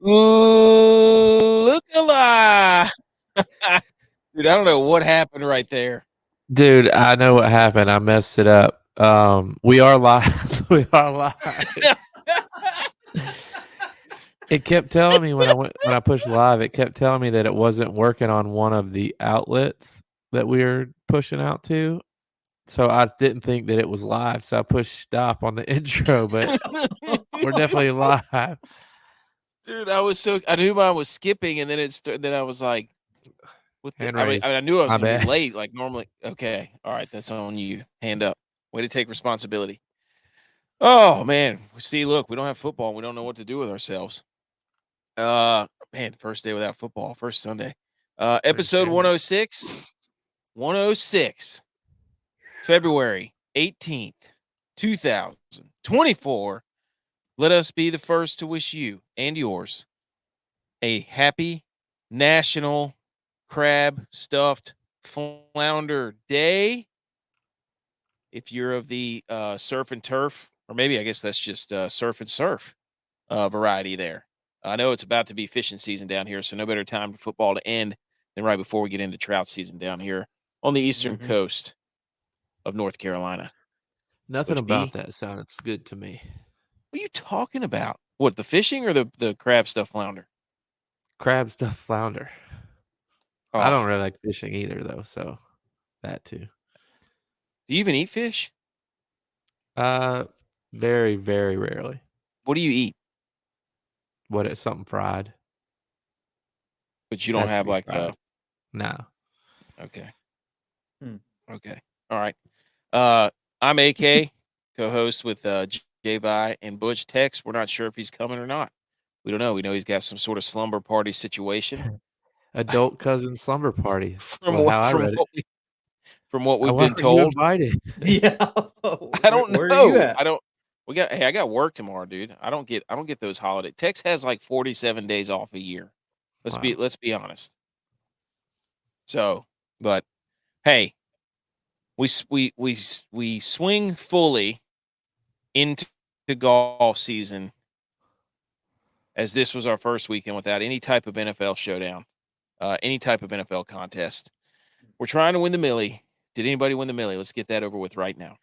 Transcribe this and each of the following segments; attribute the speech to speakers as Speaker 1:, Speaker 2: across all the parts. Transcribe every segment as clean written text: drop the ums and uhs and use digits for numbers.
Speaker 1: Look alive. Dude, I don't know what happened right there.
Speaker 2: Dude, I know what happened. I messed it up. We are live. We are live. It kept telling me when I pushed live, it kept telling me that it wasn't working on one of the outlets that we were pushing out to. So I didn't think that it was live. So I pushed stop on the intro, but we're definitely live.
Speaker 1: Dude, I knew mine was skipping, and then I was like, what the
Speaker 2: Hand raised.
Speaker 1: I knew I was
Speaker 2: My
Speaker 1: gonna be
Speaker 2: bad.
Speaker 1: late, like, normally. Okay, alright, that's on you. Hand up. Way to take responsibility. Oh, man. See, look, we don't have football, and we don't know what to do with ourselves. Man, first day without football, first Sunday.
Speaker 2: Pretty
Speaker 1: Episode
Speaker 2: scary.
Speaker 1: 106. 106. February 18th, 2024. Let us be the first to wish you and yours a happy National Crab Stuffed Flounder Day. If you're of the surf and turf, or maybe I guess that's just surf and surf variety there. I know it's about to be fishing season down here, so no better time for football to end than right before we get into trout season down here on the eastern
Speaker 3: Mhm.
Speaker 1: coast of North Carolina.
Speaker 2: Nothing
Speaker 1: Coach
Speaker 2: about
Speaker 1: B,
Speaker 2: that sounds good to me.
Speaker 1: what are you talking about? What, the fishing or the crab stuff flounder?
Speaker 2: Crab stuffed flounder. I don't
Speaker 1: Oh,
Speaker 2: really like fishing either, though. So that too.
Speaker 1: do you even eat fish?
Speaker 2: Uh, very, very rarely.
Speaker 1: What do you eat?
Speaker 2: What is something fried?
Speaker 1: But you don't
Speaker 2: Has to
Speaker 1: have
Speaker 2: be
Speaker 1: like
Speaker 2: fried.
Speaker 1: a
Speaker 2: No.
Speaker 1: okay,
Speaker 3: Hmm.
Speaker 1: okay, all right. I'm AK, co-host with J.Vi and Butch. Tex, we're not sure if he's coming or not. We don't know. We know he's got some sort of slumber party situation.
Speaker 2: Adult cousin slumber party. That's
Speaker 1: From
Speaker 2: how
Speaker 1: what
Speaker 2: I
Speaker 1: from
Speaker 2: read it.
Speaker 1: what we from what we've
Speaker 2: Why
Speaker 1: been
Speaker 2: aren't you
Speaker 1: told.
Speaker 2: invited?
Speaker 3: Yeah.
Speaker 1: I
Speaker 3: Where
Speaker 1: don't
Speaker 3: where are you
Speaker 1: know.
Speaker 3: at?
Speaker 1: I don't. I got work tomorrow, dude. I don't get those holiday. Tex has like 47 days off a year.
Speaker 2: Wow.
Speaker 1: Let's be honest. So, but hey, we swing fully into golf season, as this was our first weekend without any type of NFL showdown, any type of NFL contest. We're trying to win the Millie. Did anybody win the Millie? Let's get that over with right now.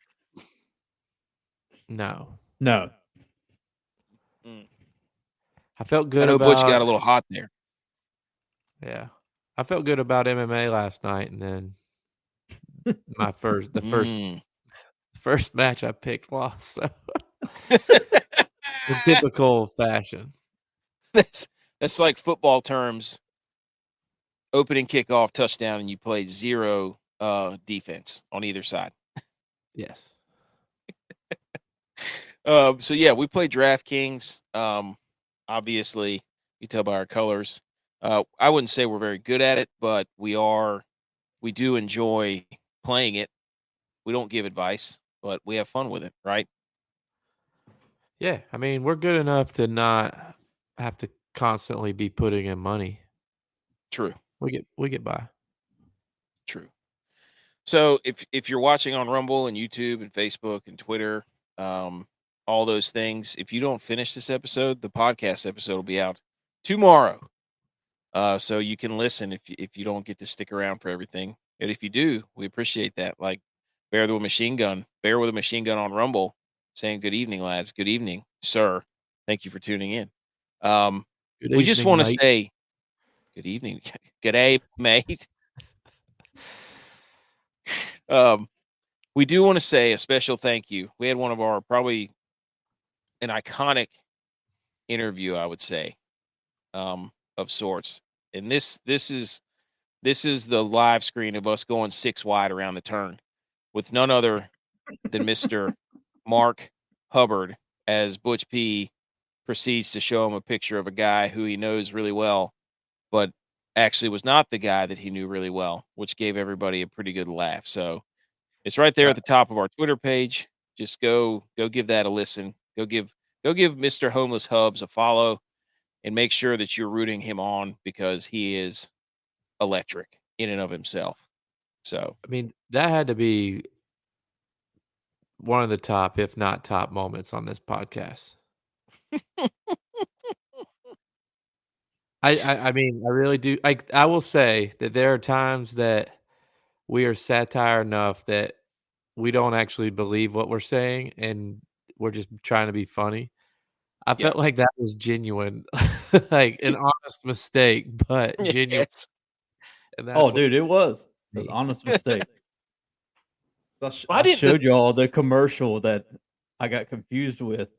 Speaker 2: No.
Speaker 3: No.
Speaker 1: Mm.
Speaker 2: I felt
Speaker 1: I
Speaker 2: good
Speaker 1: know Butch got
Speaker 2: about
Speaker 1: a little hot there.
Speaker 2: yeah. I felt good about MMA last night, and then the
Speaker 1: Mm.
Speaker 2: first match I picked lost. So in typical fashion.
Speaker 1: that's that's like football terms. Opening kickoff touchdown, and you play zero defense on either side.
Speaker 2: Yes.
Speaker 1: So yeah, we play DraftKings. Obviously, you tell by our colors. I wouldn't say we're very good at it, but we do enjoy playing it. We don't give advice, but we have fun with it, right?
Speaker 2: Yeah. I mean, we're good enough to not have to constantly be putting in money.
Speaker 1: True,
Speaker 2: We get by.
Speaker 1: true. So if you're watching on Rumble and YouTube and Facebook and Twitter, um, all those things, if you don't finish this episode, the podcast episode will be out tomorrow. So you can listen if you don't get to stick around for everything. And if you do, we appreciate that. Like Bear with a machine gun on Rumble, saying good evening, lads. Good evening, sir. Thank you for tuning in. Um,
Speaker 2: Good
Speaker 1: we just
Speaker 2: evening,
Speaker 1: want to
Speaker 2: mate.
Speaker 1: say good evening, good day, mate. Um, we do want to say a special thank you. We had one of our probably an iconic interview, I would say, of sorts. And this is the live screen of us going 6 wide around the turn with none other than Mr. Mark Hubbard, as Butch P proceeds to show him a picture of a guy who he knows really well, but actually was not the guy that he knew really well, which gave everybody a pretty good laugh. So it's right there at the top of our Twitter page. Just go give that a listen. Go give Mr. Homeless Hubs a follow, and make sure that you're rooting him on, because he is electric in and of himself. So
Speaker 2: I mean, that had to be one of the top, if not top moments on this podcast. I mean, I really do. I will say that there are times that we are satire enough that we don't actually believe what we're saying, and we're just trying to be funny. I
Speaker 1: Yeah.
Speaker 2: felt like that was genuine, like an honest mistake, but genuine,
Speaker 1: Yes.
Speaker 2: and
Speaker 3: Oh,
Speaker 2: that's what
Speaker 3: dude, it was. It was an
Speaker 2: me.
Speaker 3: honest mistake.
Speaker 1: Why
Speaker 3: I
Speaker 1: didn't the
Speaker 3: showed y'all the commercial that I got confused with.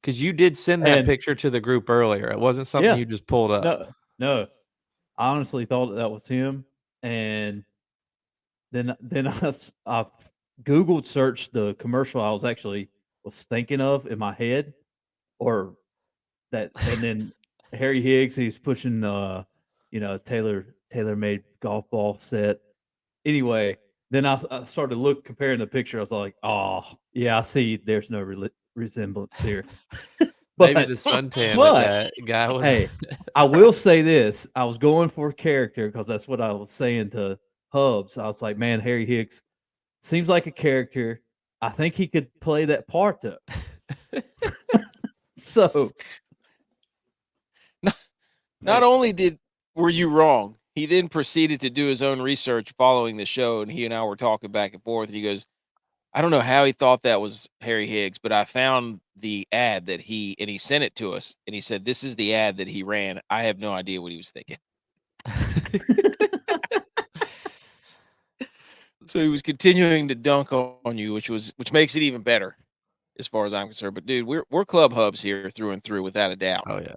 Speaker 2: 'Cause you did send that
Speaker 3: And
Speaker 2: picture to the group earlier. It wasn't something
Speaker 3: yeah,
Speaker 2: you just pulled up.
Speaker 3: no. I honestly thought that was him. And then I Googled searched the commercial I was thinking of in my head, or that, and then Harry Higgs, he's pushing tailor made golf ball set. Anyway, then I started comparing the picture. I was like, oh yeah, I see. There's no resemblance here.
Speaker 2: Maybe
Speaker 3: but
Speaker 2: the suntan that
Speaker 3: but
Speaker 2: that guy was
Speaker 3: hey, I will say this: I was going for character because that's what I was saying to Hubs. I was like, man, Harry Hicks seems like a character. I think he could play that part though. So
Speaker 1: not only were you wrong, he then proceeded to do his own research following the show, and he and I were talking back and forth, and he goes, I don't know how he thought that was Harry Higgs, but I found the ad that he sent it to us, and he said, "This is the ad that he ran." I have no idea what he was thinking. So he was continuing to dunk on you, which makes it even better as far as I'm concerned. But dude, we're club hubs here through and through, without a doubt.
Speaker 2: Oh, yeah.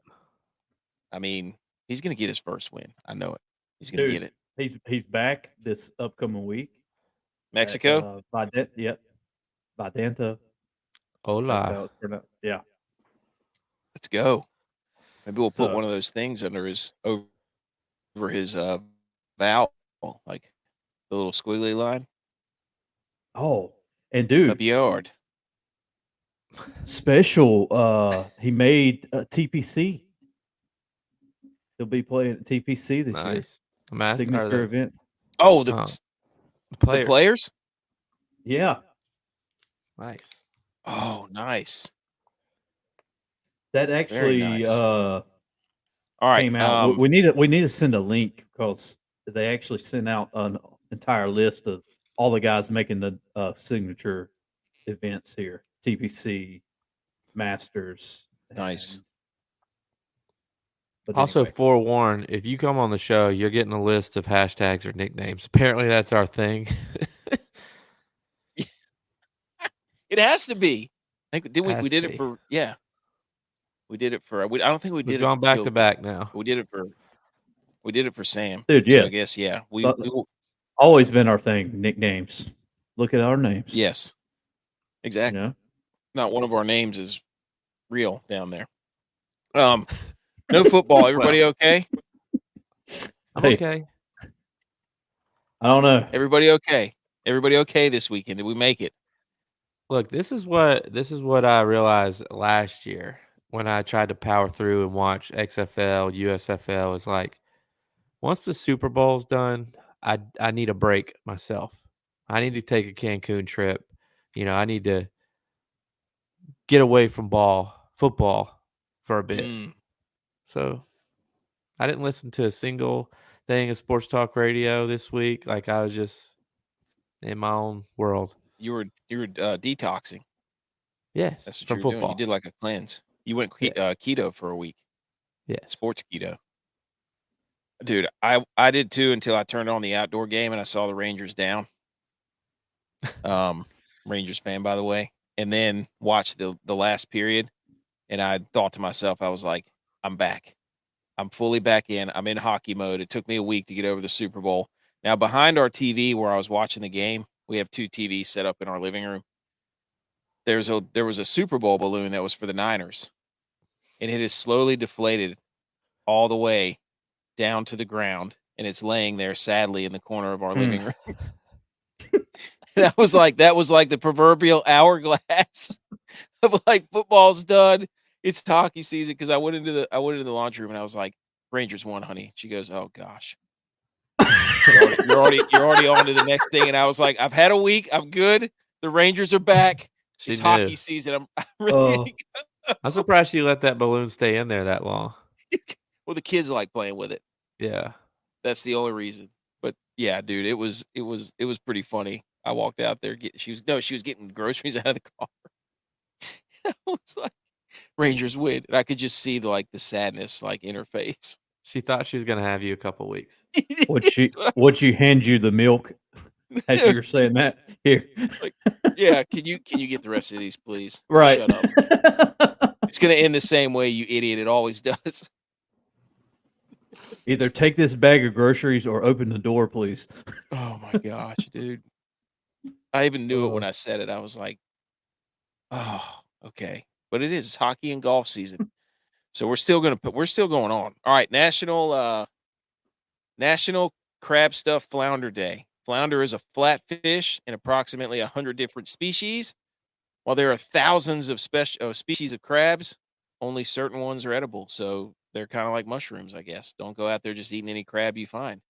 Speaker 1: I mean, he's gonna get his first win. I know it. He's gonna get
Speaker 3: dude,
Speaker 1: it.
Speaker 3: he's back this upcoming week.
Speaker 1: Mexico,
Speaker 3: Yep, Vidanta. That's
Speaker 2: Hola.
Speaker 3: how it's pronounced. Yeah.
Speaker 1: let's go. Maybe we'll put
Speaker 3: So
Speaker 1: one of those things over his valve, like the little squiggly line.
Speaker 3: and
Speaker 1: Up
Speaker 3: dude,
Speaker 1: yard.
Speaker 3: special. He made TPC. He'll be playing at TPC this year.
Speaker 2: Nice. Or
Speaker 3: Signature event.
Speaker 1: Oh,
Speaker 2: the
Speaker 1: the
Speaker 2: players.
Speaker 1: players.
Speaker 3: Yeah.
Speaker 2: Nice.
Speaker 1: Oh, nice.
Speaker 3: That
Speaker 1: Very
Speaker 3: actually
Speaker 1: nice. All right.
Speaker 3: came out. We need to send a link because they actually sent out an entire list of all the guys making the signature events here: TPC, Masters.
Speaker 1: Nice.
Speaker 3: But
Speaker 2: Also,
Speaker 3: anyway,
Speaker 2: forewarn, if you come on the show, you're getting a list of hashtags or nicknames. Apparently, that's our thing.
Speaker 1: It has to be. I think we
Speaker 2: Has
Speaker 1: did
Speaker 2: to
Speaker 1: it
Speaker 2: be.
Speaker 1: for We did it for. I don't think we
Speaker 2: We've
Speaker 1: did it
Speaker 2: gone back to
Speaker 1: till
Speaker 2: back now.
Speaker 1: we did it for Sam.
Speaker 3: dude,
Speaker 1: So
Speaker 3: yeah,
Speaker 1: I guess we
Speaker 3: so,
Speaker 1: will.
Speaker 3: always been our thing. Nicknames. Look at our names.
Speaker 1: Yes,
Speaker 3: You
Speaker 1: exactly.
Speaker 3: know.
Speaker 1: Not one of our names is real down there. No football. Everybody okay?
Speaker 2: I'm
Speaker 3: Hey,
Speaker 2: okay.
Speaker 3: I don't know.
Speaker 1: Everybody okay? Everybody okay this weekend? Did we make it?
Speaker 2: Look, this is what I realized last year when I tried to power through and watch XFL, USFL. Is like once the Super Bowl's done, I need a break myself. I need to take a Cancun trip. I need to get away from football for a bit.
Speaker 1: Mm,
Speaker 2: So I didn't listen to a single thing of sports talk radio this week. Like I was just in my own world.
Speaker 1: you were detoxing.
Speaker 2: Yes,
Speaker 1: That's what you
Speaker 2: from
Speaker 1: were doing. You
Speaker 2: football.
Speaker 1: did like a cleanse. You went
Speaker 2: Yes,
Speaker 1: keto for a week.
Speaker 2: yes.
Speaker 1: Sports keto. Dude, I did too until I turned on the outdoor game and I saw the Rangers down. Rangers fan, by the way, and then watched the last period, and I thought to myself, I was like, I'm back. I'm fully back in. I'm in hockey mode. It took me a week to get over the Super Bowl. Now, behind our TV where I was watching the game, we have 2 TVs set up in our living room. There was a Super Bowl balloon that was for the Niners, and it has slowly deflated all the way down to the ground, and it's laying there sadly in the corner of our living room. That was like the proverbial hourglass of like football's done. It's hockey season because I went into the laundry room and I was like, Rangers won, honey. She goes, oh gosh. You're already on to the next thing. And I was like, I've had a week. I'm good. The Rangers are back.
Speaker 2: She
Speaker 1: It's
Speaker 2: knew.
Speaker 1: hockey season. I'm ready.
Speaker 2: I'm surprised she let that balloon stay in there that long.
Speaker 1: Well, the kids like playing with it.
Speaker 2: Yeah.
Speaker 1: That's the only reason. But yeah, dude, it was pretty funny. I walked out there. She was getting groceries out of the car. I was like, Rangers win, and I could just see the sadness in her face.
Speaker 2: She thought she was gonna have you a couple weeks.
Speaker 3: Would she hand you the milk as you were saying that? Here.
Speaker 1: Like, yeah, can you get the rest of these, please?
Speaker 3: Right.
Speaker 1: Shut up. It's gonna end the same way, you idiot. It always does.
Speaker 3: Either take this bag of groceries or open the door, please.
Speaker 1: Oh my gosh, dude. I even knew it when I said it. I was like, oh, okay. But it's hockey and golf season. So we're still going on. All right, National Crab Stuffed Flounder Day. Flounder is a flatfish in approximately 100 different species. While there are thousands of species of crabs, only certain ones are edible. So they're kind of like mushrooms, I guess. Don't go out there just eating any crab you find.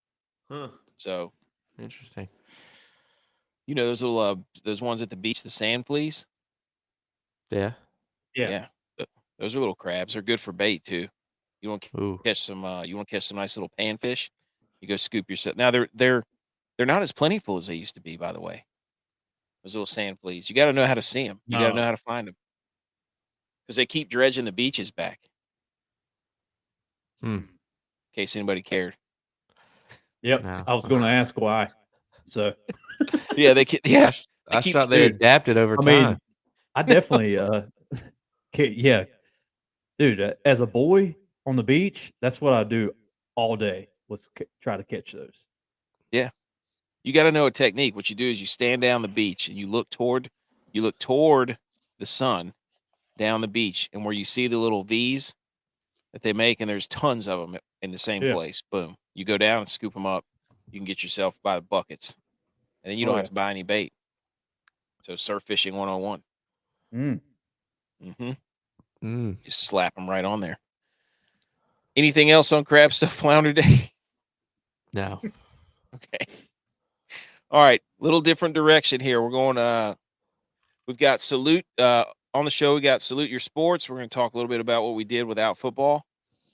Speaker 2: Huh.
Speaker 1: So
Speaker 2: Interesting.
Speaker 1: you know those little those ones at the beach, the sand fleas?
Speaker 2: Yeah.
Speaker 1: Yeah. Those are little crabs. They're good for bait too. You want to
Speaker 2: Ooh.
Speaker 1: catch some nice little panfish, you go scoop yourself. Now they're not as plentiful as they used to be, by the way. Those little sand fleas. You got to know how to see them. You got to know how to find them. Because they keep dredging the beaches back. In case anybody cared.
Speaker 3: Yep.
Speaker 2: No.
Speaker 3: I was going to ask why. So
Speaker 1: yeah, they
Speaker 2: I thought they adapted over time.
Speaker 3: I mean, I definitely yeah. Dude, as a boy on the beach, that's what I do all day was try to catch those.
Speaker 1: Yeah. You got to know a technique. What you do is you stand down the beach and you look toward the sun down the beach, and where you see the little V's that they make, and there's tons of them in the same place. Boom. You go down and scoop them up. You can get yourself by the buckets, and then you don't have to buy any bait. So surf fishing 101. Just slap them right on there. Anything else on Crab Stuff Flounder Day?
Speaker 2: No.
Speaker 1: Okay. All right. Little different direction here. We're going we've got Salute on the show. We got Salute Your Sports. We're going to talk a little bit about what we did without football.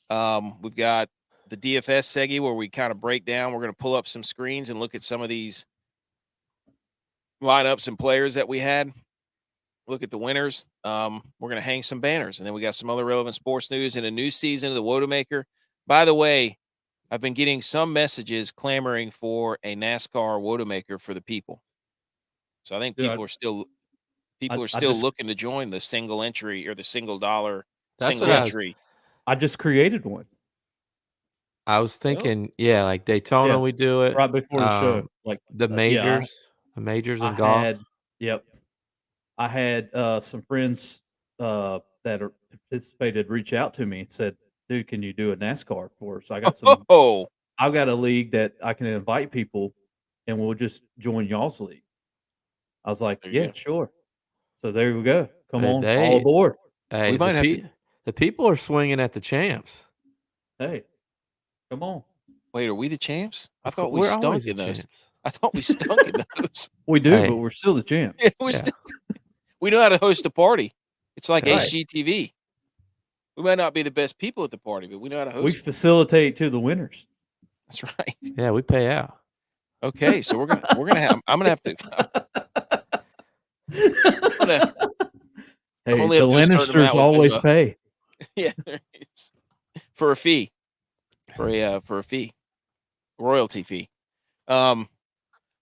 Speaker 1: We've got the DFS Seggy where we kind of break down. We're going to pull up some screens and look at some of these lineups and players that we had. Look at the winners. We're going to hang some banners, and then we got some other relevant sports news and a new season of the Wodamaker. By the way, I've been getting some messages clamoring for a NASCAR Wodamaker for the people. So I think people are still looking to join the single entry or the single dollar entry.
Speaker 3: I just created one.
Speaker 2: I was thinking, like Daytona, we do it
Speaker 3: right before the show, like
Speaker 2: the majors, the majors in golf.
Speaker 3: I had some friends that are participated reach out to me and said, "Dude, can you do a NASCAR for us?" I got some. I've got a league that I can invite people, and we'll just join y'all's league. I was like, "Yeah, sure." So there we go. Come on, all aboard.
Speaker 2: Hey,
Speaker 1: we might
Speaker 2: the people are swinging at the champs.
Speaker 3: Hey, come on.
Speaker 1: Wait, are we the champs? I thought we stunk in those. I thought we stunk in those.
Speaker 3: We do, but we're still the champs.
Speaker 1: Yeah, we know how to host a party. It's like HGTV. We might not be the best people at the party, but we know how to host.
Speaker 3: We facilitate to the winners.
Speaker 1: That's right.
Speaker 2: Yeah, we pay out.
Speaker 1: Okay, so we're gonna have. I'm gonna have to.
Speaker 3: Hey, the Lannisters always pay.
Speaker 1: Yeah, for a fee, for a fee, royalty fee.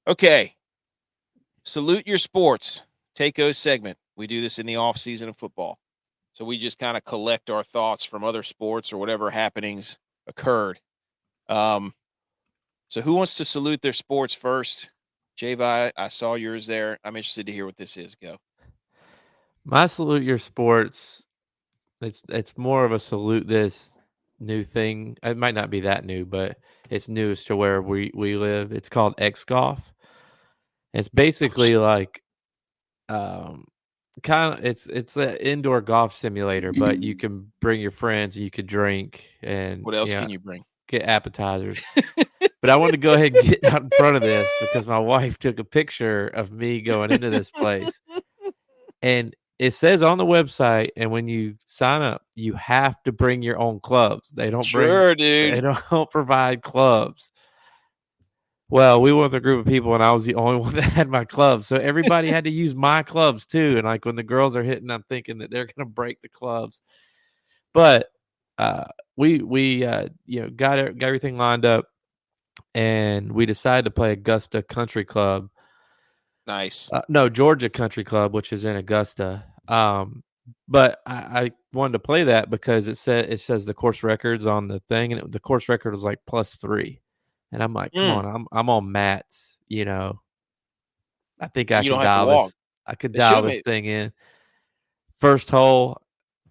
Speaker 1: Okay. Salute Your Sports. Take-O segment. We do this in the off season of football. So we just kind of collect our thoughts from other sports or whatever happenings occurred. So who wants to salute their sports first? J-Vi, I saw yours there. I'm interested to hear what this is. Go.
Speaker 2: My Salute Your Sports, it's more of a salute this new thing. It might not be that new, but it's new as to where we live. It's called X Golf. It's basically like it's an indoor golf simulator, but you can bring your friends, you could drink, and
Speaker 1: what else can you bring?
Speaker 2: Get appetizers. But I wanted to go ahead and get out in front of this because my wife took a picture of me going into this place. And it says on the website, and when you sign up, you have to bring your own clubs. They don't
Speaker 1: Sure, dude.
Speaker 2: They don't provide clubs. Well, we were with a group of people, and I was the only one that had my clubs. So everybody had to use my clubs too. And like when the girls are hitting, I'm thinking that they're going to break the clubs. But we got everything lined up, and we decided to play Augusta Country Club.
Speaker 1: Nice.
Speaker 2: No, Georgia Country Club, which is in Augusta. But I wanted to play that because it says the course records on the thing, and the course record was like +3. And I'm like, come on, I'm on mats, I think I
Speaker 1: You
Speaker 2: could
Speaker 1: don't have to
Speaker 2: dial
Speaker 1: walk.
Speaker 2: this. I could
Speaker 1: They should
Speaker 2: dial
Speaker 1: have
Speaker 2: this thing in. First hole,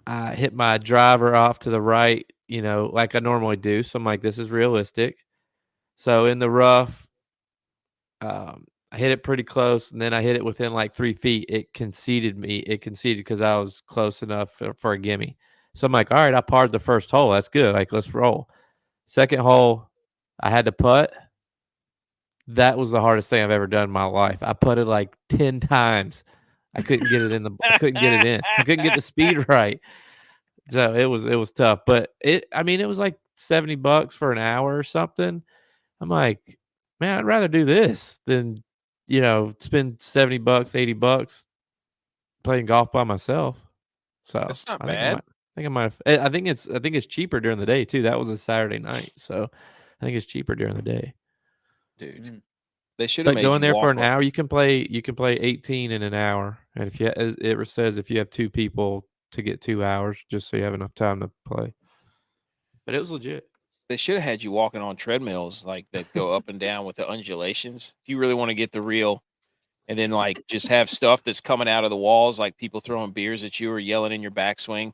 Speaker 2: I hit my driver off to the right, like I normally do. So I'm like, this is realistic. So in the rough, I hit it pretty close, and then I hit it within like 3 feet. It conceded because I was close enough for a gimme. So I'm like, all right, I parred the first hole. That's good. Like, let's roll. Second hole, I had to putt. That was the hardest thing I've ever done in my life. I putted like 10 times. I couldn't get it in. I couldn't get it in. I couldn't get the speed right. So it was tough. But it was like $70 for an hour or something. I'm like, man, I'd rather do this than, spend $70, $80 playing golf by myself. So
Speaker 1: That's not
Speaker 2: I
Speaker 1: bad.
Speaker 2: I think it's cheaper during the day too. That was a Saturday night. So I think it's cheaper during the day.
Speaker 1: Dude. They should have
Speaker 2: But
Speaker 1: made
Speaker 2: go
Speaker 1: you
Speaker 2: in there for
Speaker 1: walk
Speaker 2: an hour. You can play 18 in an hour. And it says if you have 2 people to get 2 hours, just so you have enough time to play. But it was legit.
Speaker 1: They should have had you walking on treadmills like that go up and down with the undulations. If you really want to get the real, and then like just have stuff that's coming out of the walls, like people throwing beers at you or yelling in your backswing.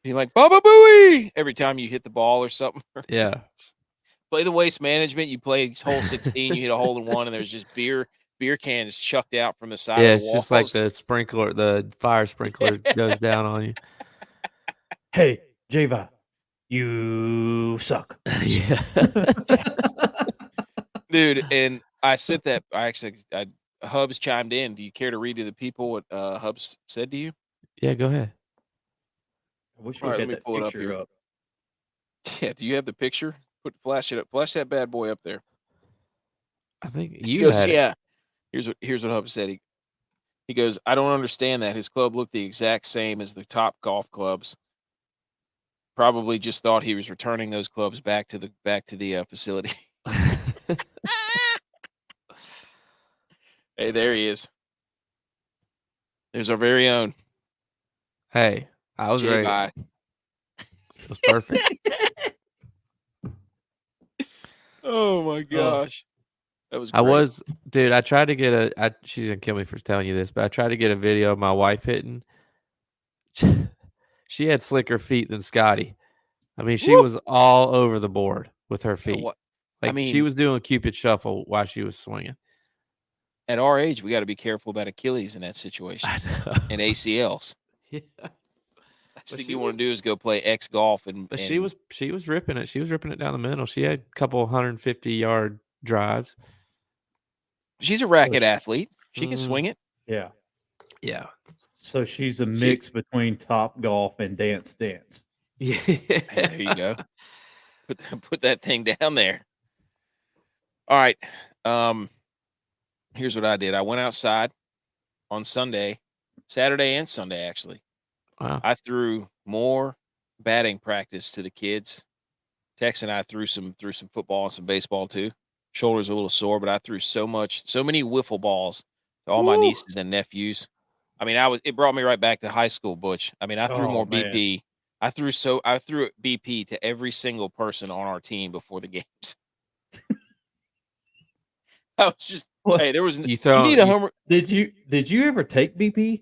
Speaker 1: Be like Baba Booey every time you hit the ball or something.
Speaker 2: Yeah.
Speaker 1: Play the waste management. You play hole 16, you hit a hole in one, and there's just beer cans chucked out from the side
Speaker 2: Yeah,
Speaker 1: of the
Speaker 2: it's just like
Speaker 1: walls.
Speaker 2: the fire sprinkler goes down on you.
Speaker 3: Hey, Java, you suck.
Speaker 2: Yeah.
Speaker 1: Yes. Dude, and I said that Hubs chimed in. Do you care to read to the people what Hubs said to you?
Speaker 2: Yeah, go ahead.
Speaker 3: I wish
Speaker 1: All
Speaker 3: we
Speaker 1: right,
Speaker 3: had
Speaker 1: let me
Speaker 3: that
Speaker 1: pull it up
Speaker 3: picture
Speaker 1: here.
Speaker 3: up.
Speaker 1: Yeah, do you have the picture? Flash it up. Flash that bad boy up there.
Speaker 2: I think
Speaker 1: He
Speaker 2: you
Speaker 1: goes,
Speaker 2: had it.
Speaker 1: yeah. Here's what Hubs said. He goes, I don't understand that. His club looked the exact same as the top golf clubs. Probably just thought he was returning those clubs back to the facility. Hey, there he is. There's our very own
Speaker 2: Hey, I was ready.
Speaker 1: J-Vi.
Speaker 2: It was perfect.
Speaker 1: Oh my gosh. That was great.
Speaker 2: Dude, I tried to get she's gonna kill me for telling you this, but I tried to get a video of my wife hitting. She had slicker feet than Scotty. I mean, she
Speaker 1: Woo!
Speaker 2: was all over the board with her
Speaker 1: Yeah,
Speaker 2: feet.
Speaker 1: what?
Speaker 2: Like,
Speaker 1: I mean,
Speaker 2: she was doing Cupid shuffle while she was swinging.
Speaker 1: at our age, we got to be careful about Achilles in that situation
Speaker 2: I know.
Speaker 1: and ACLs.
Speaker 2: Yeah.
Speaker 1: Last thing you want to do is go play X golf
Speaker 2: But she was ripping it. She was ripping it down the middle. She had a couple 150-yard drives.
Speaker 1: She's a racket athlete. She can swing it.
Speaker 3: Yeah.
Speaker 2: Yeah.
Speaker 3: So she's a mix between Top Golf and Dance Dance.
Speaker 2: Yeah.
Speaker 1: Hey, there you go. Put that thing down there. All right. Here's what I did. I went outside on Saturday and Sunday, actually.
Speaker 2: Wow.
Speaker 1: I threw more batting practice to the kids. Tex and I threw some football and some baseball too. Shoulders a little sore, but I threw so many wiffle balls to all my nieces and nephews. I mean, it brought me right back to high school, Butch. I mean, I threw more BP. I threw BP to every single person on our team before the games. I was just, hey, there was you need a homer.
Speaker 3: Did you ever take BP?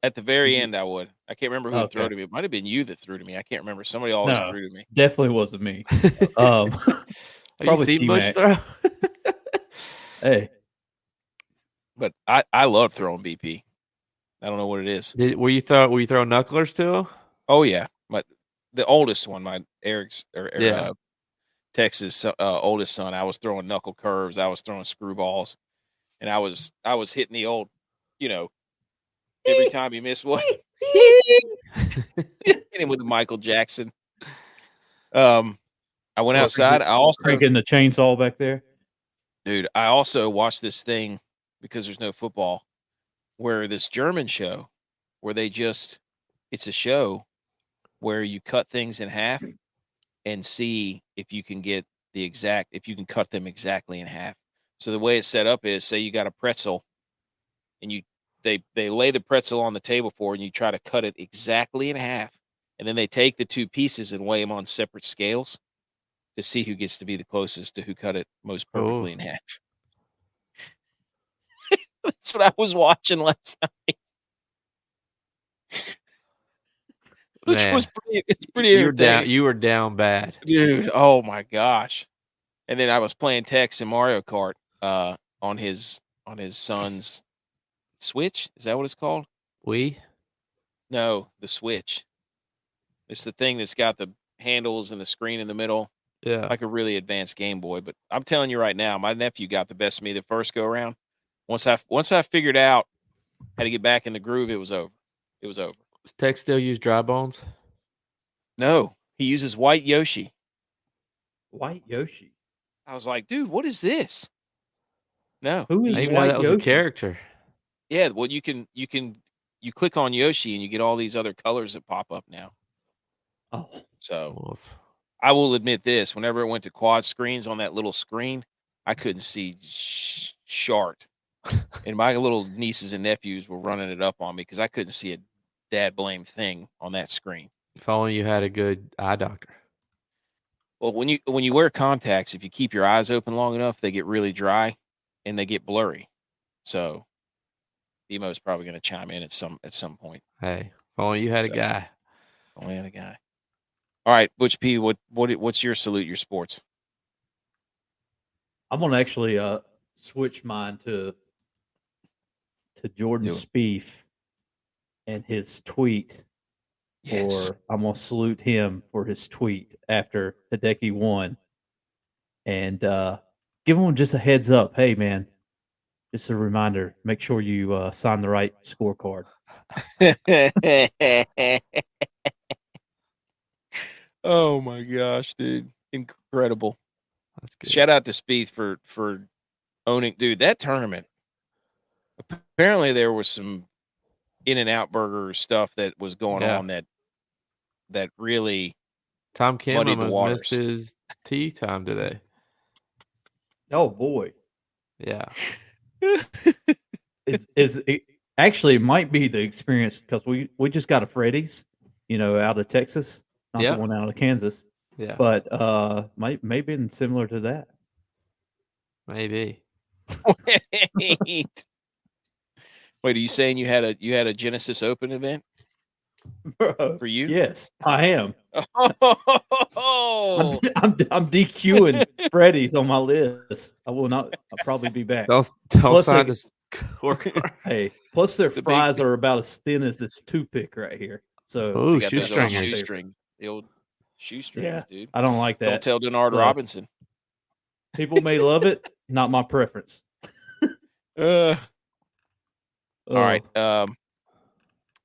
Speaker 1: At the very end, I would. I can't remember who threw to me. It might have been you that threw to me. I can't remember. Somebody always threw to me.
Speaker 3: Definitely wasn't me.
Speaker 2: Probably T-Mac. Throw?
Speaker 3: Hey.
Speaker 1: But I love throwing BP. I don't know what it is.
Speaker 2: Were you throwing knucklers too?
Speaker 1: Oh yeah. The oldest one, my Texas oldest son, I was throwing knuckle curves, I was throwing screwballs, and I was hitting the old, every time he missed one. Hit him with Michael Jackson. I went outside. I also
Speaker 3: cranking the chainsaw back there.
Speaker 1: Dude, I also watched this thing because there's no football, where this German show where it's a show where you cut things in half and see if you can cut them exactly in half. So the way it's set up is, say you got a pretzel and they lay the pretzel on the table for you, and you try to cut it exactly in half. And then they take the two pieces and weigh them on separate scales to see who gets to be the closest to who cut it most perfectly in half. That's what I was watching last night. Which was pretty entertaining.
Speaker 2: You were down bad.
Speaker 1: Dude, oh my gosh. And then I was playing Tex and Mario Kart on his son's Switch. Is that what it's called? No, the Switch. It's the thing that's got the handles and the screen in the middle.
Speaker 2: Yeah.
Speaker 1: Like a really advanced Game Boy. But I'm telling you right now, my nephew got the best of me the first go around. Once I figured out how to get back in the groove, it was over. It was over.
Speaker 2: Does Tex still use dry bones?
Speaker 1: No, he uses White Yoshi.
Speaker 3: White Yoshi.
Speaker 1: I was like, dude, what is this? No.
Speaker 3: Who is
Speaker 2: I didn't
Speaker 3: White
Speaker 2: know that was
Speaker 3: Yoshi?
Speaker 2: a character.
Speaker 1: Yeah, well, you click on Yoshi and you get all these other colors that pop up now.
Speaker 3: Oh.
Speaker 1: So
Speaker 2: Oof.
Speaker 1: I will admit this, whenever it went to quad screens on that little screen, I couldn't see shart. And my little nieces and nephews were running it up on me because I couldn't see a dad blame thing on that screen.
Speaker 2: If only you had a good eye doctor.
Speaker 1: Well, when you wear contacts, if you keep your eyes open long enough, they get really dry and they get blurry. So Emo's probably going to chime in at some point.
Speaker 2: Hey, if only you had a guy.
Speaker 1: Only had a guy. All right, Butch P, what's your salute your sports?
Speaker 3: I'm gonna actually switch mine to Jordan Spieth and his tweet.
Speaker 1: Yes.
Speaker 3: I'm gonna salute him for his tweet after Hideki won, and give him just a heads up. Hey, man, just a reminder. Make sure you sign the right scorecard.
Speaker 1: Oh my gosh, dude. Incredible.
Speaker 2: That's good.
Speaker 1: Shout out to Spieth for owning, dude, that tournament. Apparently there was some In-N-Out Burger stuff that was going on that really
Speaker 2: Tom Kim
Speaker 1: muddied the
Speaker 2: almost
Speaker 1: waters.
Speaker 2: missed his tee time today.
Speaker 3: Oh boy.
Speaker 2: Yeah.
Speaker 3: It actually might be the experience because we just got a Freddy's, out of Texas, not the one out of Kansas.
Speaker 2: Yeah.
Speaker 3: But might been similar to that.
Speaker 2: Maybe.
Speaker 1: Wait, are you saying you had a Genesis Open event for you?
Speaker 3: Yes, I am.
Speaker 1: Oh,
Speaker 3: I'm DQing Freddy's on my list. I'll probably be back.
Speaker 2: Don't
Speaker 3: Plus
Speaker 2: sign the scorecard.
Speaker 3: Hey, plus their fries are about as thin as this toothpick right here. So
Speaker 2: oh,
Speaker 1: the old shoestrings, dude.
Speaker 3: I don't like that.
Speaker 1: Don't tell Denard Robinson.
Speaker 3: People may love it, not my preference.
Speaker 1: All right. All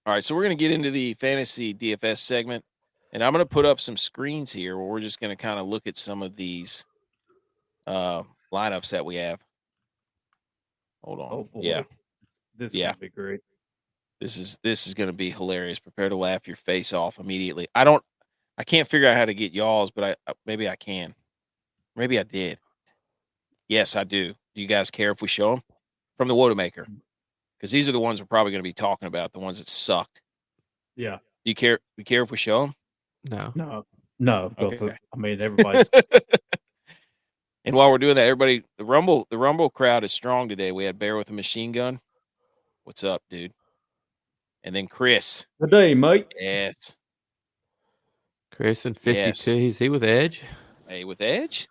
Speaker 1: right. So we're going to get into the fantasy DFS segment, and I'm going to put up some screens here where we're just going to kind of look at some of these lineups that we have. Hold on.
Speaker 3: Oh boy.
Speaker 1: Yeah.
Speaker 3: This is going to be great.
Speaker 1: This is going to be hilarious. Prepare to laugh your face off immediately. I can't figure out how to get y'all's, but maybe I can. Maybe I did. Yes, I do. Do you guys care if we show them from the Wodamaker? Because these are the ones we're probably going to be talking about, the ones that sucked.
Speaker 3: Yeah.
Speaker 1: Do you care? We care if we show them?
Speaker 3: No.
Speaker 1: Okay.
Speaker 3: I mean, everybody's.
Speaker 1: And while we're doing that, everybody, the Rumble crowd is strong today. We had Bear with a machine gun. What's up, dude? And then Chris.
Speaker 3: Good day, mate.
Speaker 1: Yes.
Speaker 2: Chris in 52.
Speaker 1: Yes.
Speaker 2: Is he with Edge?
Speaker 1: Hey, with Edge?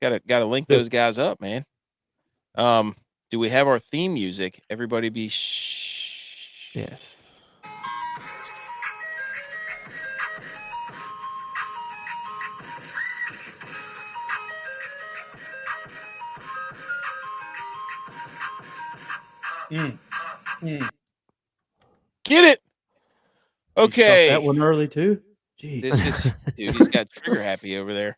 Speaker 1: Gotta link those guys up, man. Do we have our theme music? Everybody be shh.
Speaker 2: Yes.
Speaker 1: Get it.
Speaker 3: You struck
Speaker 1: Okay.
Speaker 3: that one early too. Jeez.
Speaker 1: This is dude. He's got trigger happy over there.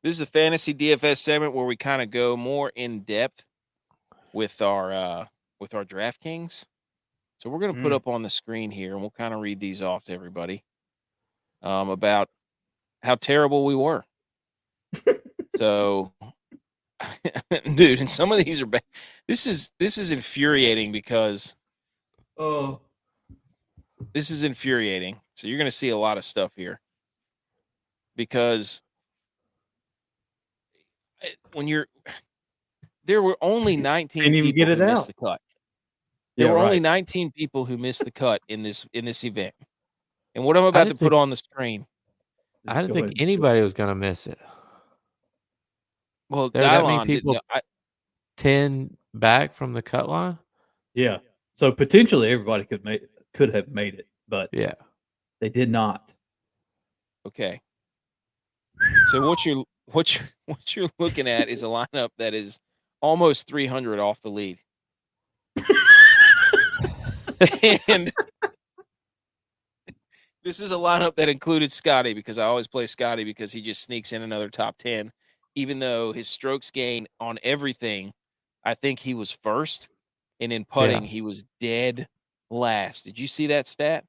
Speaker 1: This is the fantasy DFS segment where we kind of go more in depth with our DraftKings. So we're going to put up on the screen here, and we'll kind of read these off to everybody about how terrible we were. So, dude, and some of these are bad. This is infuriating because this is infuriating. So you're going to see a lot of stuff here because there were only 19
Speaker 3: Can't even
Speaker 1: people
Speaker 3: get
Speaker 1: who
Speaker 3: it
Speaker 1: missed
Speaker 3: out.
Speaker 1: the cut. There
Speaker 3: Yeah,
Speaker 1: were only
Speaker 3: right.
Speaker 1: 19 people who missed the cut in this event. And what I'm about to
Speaker 2: didn't
Speaker 1: put
Speaker 2: think-
Speaker 1: on the screen.
Speaker 2: I
Speaker 3: Just
Speaker 2: didn't
Speaker 3: go
Speaker 2: think
Speaker 3: ahead and
Speaker 2: anybody
Speaker 3: show
Speaker 2: was going to miss it.
Speaker 1: Well,
Speaker 2: There were that many
Speaker 1: Dylon didn't
Speaker 2: people
Speaker 1: know.
Speaker 2: 10 back from the cut line.
Speaker 3: it. Yeah. So potentially everybody could have made it, but
Speaker 2: Yeah.
Speaker 3: they did not.
Speaker 1: Okay. So what you're looking at is a lineup that is almost 300 off the lead. And this is a lineup that included Scotty because I always play Scotty because he just sneaks in another top 10, even though his strokes gain on everything, I think he was first. And in putting, he was dead last. Did you see that stat?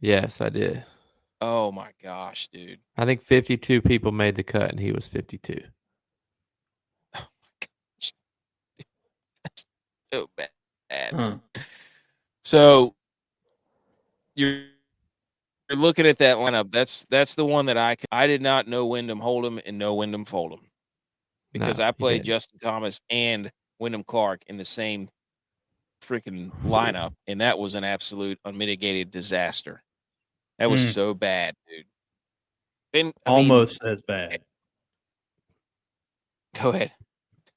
Speaker 2: Yes, I did.
Speaker 1: Oh my gosh, dude.
Speaker 2: I think 52 people made the cut, and he was 52.
Speaker 1: Oh my gosh. That's so bad.
Speaker 3: Huh.
Speaker 1: So you're looking at that lineup. That's the one that I did not know Wyndham Hold'em and know Wyndham Fold'em because
Speaker 2: No,
Speaker 1: I
Speaker 2: you
Speaker 1: played
Speaker 2: didn't.
Speaker 1: Justin Thomas and Wyndham Clark in the same freaking lineup, and that was an absolute unmitigated disaster. That was so bad, dude. And
Speaker 3: Almost as bad.
Speaker 1: Go ahead.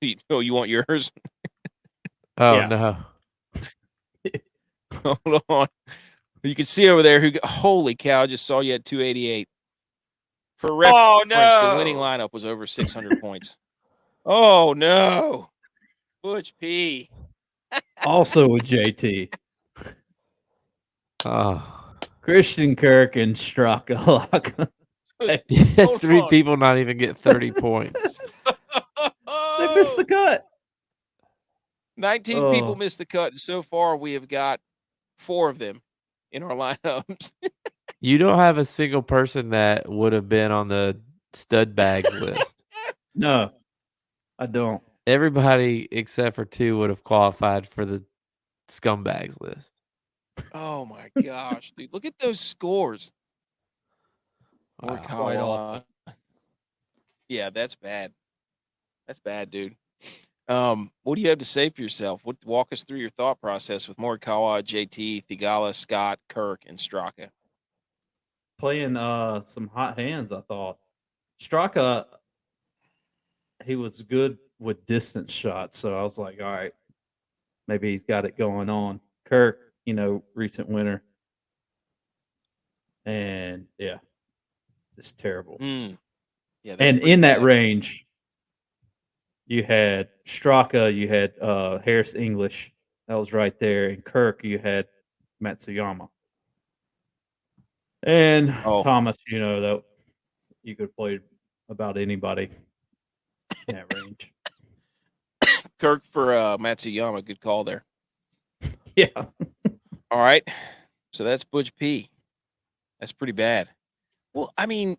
Speaker 1: You want yours?
Speaker 2: Oh,
Speaker 3: Yeah.
Speaker 2: no.
Speaker 1: Hold on. You can see over there holy cow, I just saw you at 288. For reference, the winning lineup was over 600 points. Oh no. Butch P.
Speaker 3: Also with JT.
Speaker 2: Oh.
Speaker 3: Christian Kirk and Straka.
Speaker 2: Yeah,
Speaker 1: Hold
Speaker 2: 3
Speaker 1: on.
Speaker 2: people not even get 30 points.
Speaker 3: They missed the cut.
Speaker 1: 19 people missed the cut, and so far we have got 4 of them in our lineups.
Speaker 2: You don't have a single person that would have been on the stud bags list.
Speaker 3: No, I don't.
Speaker 2: Everybody except for 2 would have qualified for the scumbags list.
Speaker 1: Oh my gosh, dude. Look at those scores.
Speaker 2: Wow.
Speaker 3: Quite awful.
Speaker 1: Yeah, that's bad. That's bad, dude. What do you have to say for yourself? Walk us through your thought process with Morikawa, JT, Thigala, Scott, Kirk, and Straka.
Speaker 3: Playing some hot hands, I thought. Straka, he was good with distance shots, so I was like, all right, maybe he's got it going on. Kirk, recent winner. And yeah, just terrible.
Speaker 1: Yeah,
Speaker 3: and in that range, you had Straka, you had Harris English, that was right there, and Kirk, you had Matsuyama, and Thomas. That you could play about anybody in that range.
Speaker 1: Kirk for Matsuyama, good call there.
Speaker 3: Yeah.
Speaker 1: All right, so that's Butch P. That's pretty bad. Well, I mean,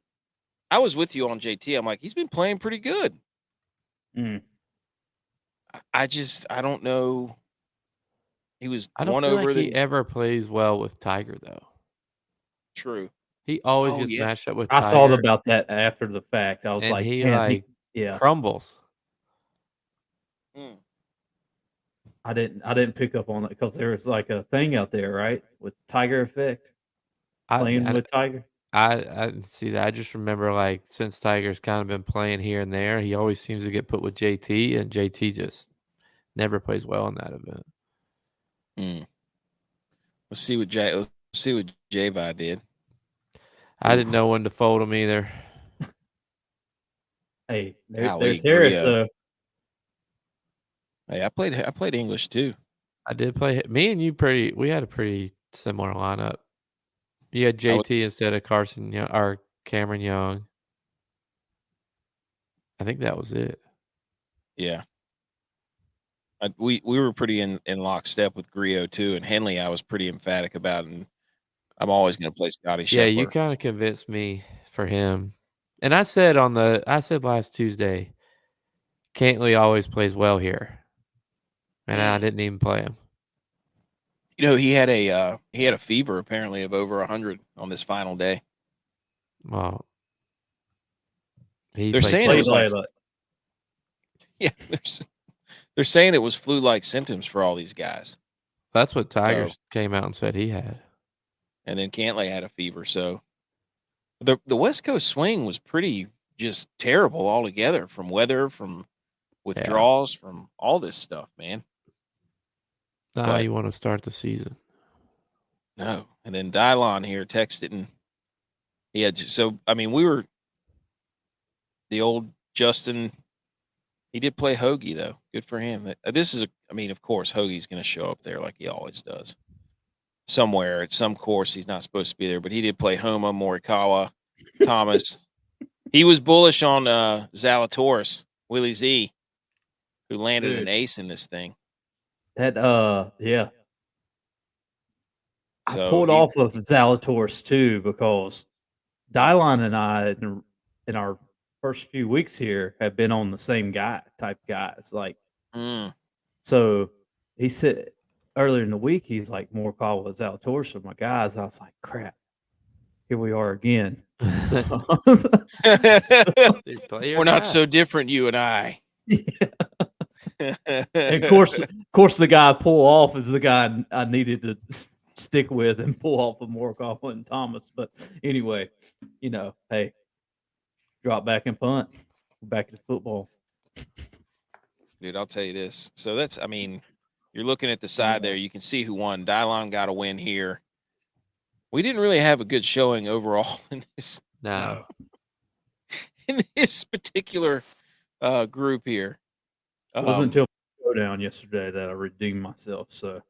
Speaker 1: I was with you on JT. I'm like, he's been playing pretty good. I don't know. He was
Speaker 2: I don't
Speaker 1: one
Speaker 2: feel
Speaker 1: over
Speaker 2: like he
Speaker 1: than
Speaker 2: ever plays well with Tiger, though.
Speaker 1: True.
Speaker 2: He always gets matched up with Tiger.
Speaker 3: I thought about that after the fact. I was
Speaker 2: and
Speaker 3: like,
Speaker 2: he
Speaker 3: man,
Speaker 2: crumbles.
Speaker 3: I didn't pick up on that because there was like a thing out there, right, with Tiger effect playing with Tiger.
Speaker 2: I didn't see that. I just remember since Tiger's kind of been playing here and there, he always seems to get put with JT, and JT just never plays well in that event.
Speaker 1: Let's see what J-Vi did.
Speaker 2: I didn't know when to fold him either.
Speaker 3: Hey, there's Harris though.
Speaker 1: Hey, I played English too.
Speaker 2: I did play. Me and you we had a pretty similar lineup. You had
Speaker 1: I would-
Speaker 2: JT instead of Carson Young or Cameron Young. I think that was it.
Speaker 1: Yeah. We were pretty in lockstep with Griot too, and Henley I was pretty emphatic about, and I'm always going to play Scotty
Speaker 2: Yeah, you
Speaker 1: Scheffler.
Speaker 2: kind of convinced me for him. And I said last Tuesday, Cantley always plays well here. And I didn't even play him.
Speaker 1: You know, he had a fever apparently of over 100 on this final day.
Speaker 2: Well,
Speaker 1: They're saying it was like yeah, they're saying it was flu-like symptoms for all these guys.
Speaker 2: That's what Tigers came out and said he had.
Speaker 1: And then Cantley had a fever, so the West Coast swing was pretty just terrible altogether, from weather, from withdrawals, from all this stuff, man.
Speaker 2: Not how
Speaker 1: But-
Speaker 2: you want to start the season.
Speaker 1: No. And then Dylon here texted, and he had so I mean, we were the old Justin. He did play Hoagie though. Good for him. This is I mean, of course, Hoagie's going to show up there like he always does. Somewhere at some course, he's not supposed to be there, but he did play Homa, Morikawa, Thomas. He was bullish on Zalatoris, Willie Z, who landed an ace in this thing.
Speaker 3: That yeah.
Speaker 1: So
Speaker 3: I pulled off of Zalatoris too because Dylon and I in our first few weeks here have been on the same type guys. Like so he said earlier in the week, he's like Morikawa with Zalatoris with my guys. I was like, crap, here we are again. So,
Speaker 1: we're not so different, you and I.
Speaker 3: Yeah. And of course, the guy I pull off is the guy I needed to stick with and pull off of Morikawa and Thomas. But anyway, you know, hey, drop back and punt. Back to football.
Speaker 1: Dude, I'll tell you this. So that's, I mean, you're looking at the side there. You can see who won. Dylon got a win here. We didn't really have a good showing overall in this.
Speaker 2: No.
Speaker 1: In this particular group here.
Speaker 3: It wasn't until showdown yesterday that I redeemed myself. So.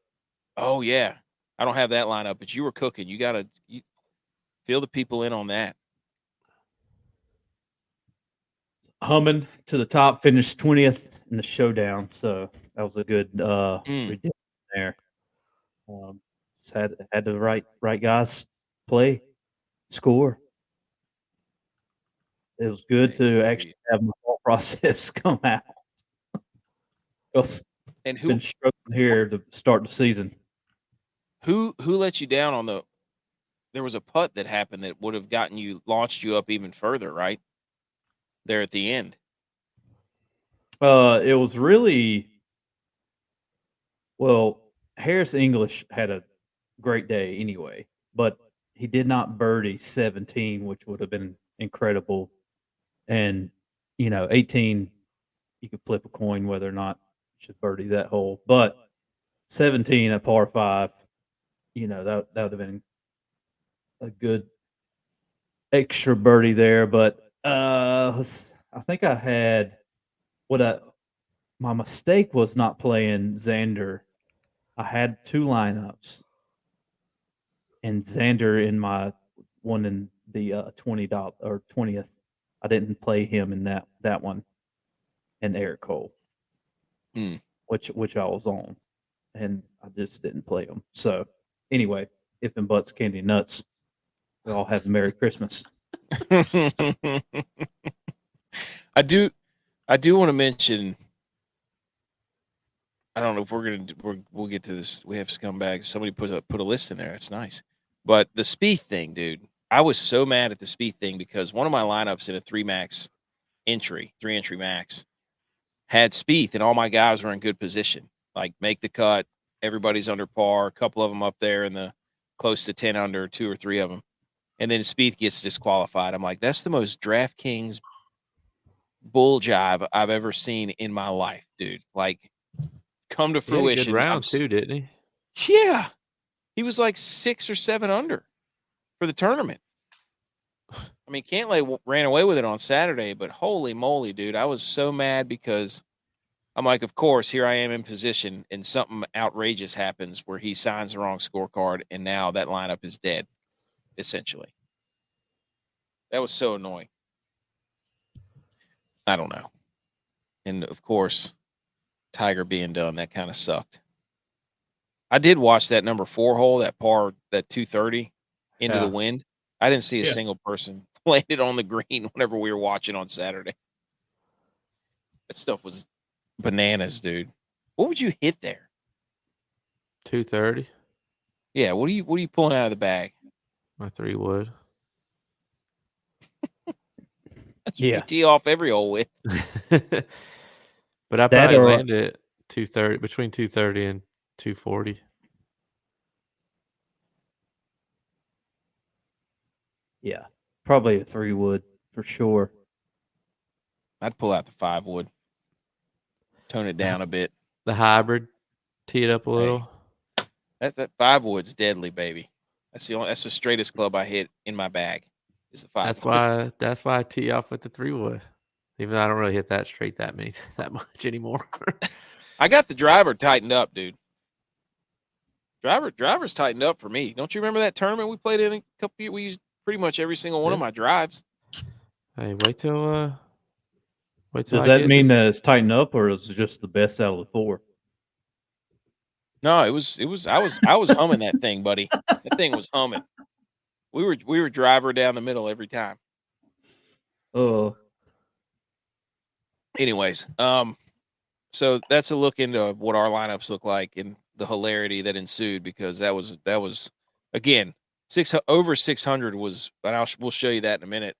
Speaker 1: Oh yeah, I don't have that lineup, but you were cooking. You got to fill the people in on that.
Speaker 3: Humming to the top, finished 20th in the showdown. So that was a good redemption there. Just had the right guys play, score. It was good to actually have my thought process come out.
Speaker 1: And who
Speaker 3: been struggling here to start the season?
Speaker 1: Who let you down on the? There was a putt that happened that would have launched you up even further, right? There at the end.
Speaker 3: It was really well. Harris English had a great day anyway, but he did not birdie 17, which would have been incredible. And 18, you could flip a coin whether or not you should birdie that hole. But 17 at par 5, that would have been a good extra birdie there. But I think I had my mistake was not playing Xander. I had 2 lineups, and Xander in my one in the $20 or 20th. I didn't play him in that one, and Eric Cole, which I was on, and I just didn't play him. So anyway, if and buts, candy nuts. We all have a Merry Christmas.
Speaker 1: I do want to mention. I don't know if we'll get to this. We have scumbags. Somebody put a list in there. That's nice. But the Spieth thing, dude, I was so mad at the Spieth thing because one of my lineups in a 3 entry max, had Spieth, and all my guys were in good position. Like make the cut, everybody's under par. A couple of them up there in the close to 10 under, 2 or 3 of them, and then Spieth gets disqualified. I'm like, that's the most DraftKings bull jive I've ever seen in my life, dude. Like, come to fruition.
Speaker 2: He had a good round too, didn't he?
Speaker 1: Yeah. He was like 6 or 7 under for the tournament. I mean, Cantlay ran away with it on Saturday, but holy moly, dude. I was so mad because I'm like, of course, here I am in position, and something outrageous happens where he signs the wrong scorecard, and now that lineup is dead, essentially. That was so annoying. I don't know. And, of course, Tiger being done, that kind of sucked. I did watch that number 4 hole, that par, that 230 into the
Speaker 2: Yeah.
Speaker 1: wind. I didn't see a
Speaker 3: Yeah.
Speaker 1: single person landed on the green whenever we were watching on Saturday. That stuff was bananas, dude. What would you hit there?
Speaker 2: 230.
Speaker 1: Yeah, what are you pulling out of the bag?
Speaker 2: My 3-wood.
Speaker 1: That's what you
Speaker 3: Yeah.
Speaker 1: tee off every hole with.
Speaker 2: But I
Speaker 3: That
Speaker 2: probably
Speaker 3: or-
Speaker 2: landed 230, between 230 and 240.
Speaker 3: Yeah, probably a 3-wood for sure.
Speaker 1: I'd pull out the 5-wood. Tone it down a bit.
Speaker 2: The hybrid, tee it up a little.
Speaker 1: That 5-wood's deadly, baby. That's the straightest club I hit in my bag. Is the 5-wood.
Speaker 2: That's why I tee off with the 3-wood. Even though I don't really hit that straight that much anymore.
Speaker 1: I got the driver tightened up, dude. Driver's tightened up for me. Don't you remember that tournament we played in a couple years? We used pretty much every single one of my drives.
Speaker 2: Hey, wait till
Speaker 3: Does
Speaker 2: I
Speaker 3: that
Speaker 2: get
Speaker 3: mean
Speaker 2: this-
Speaker 3: that it's tightened up, or is it just the best out of the 4?
Speaker 1: No, it was. I was humming that thing, buddy. That thing was humming. We were driver down the middle every time.
Speaker 3: Oh,
Speaker 1: Anyways, so that's a look into what our lineups look like and the hilarity that ensued, because that was again over 600 was, and we'll show you that in a minute.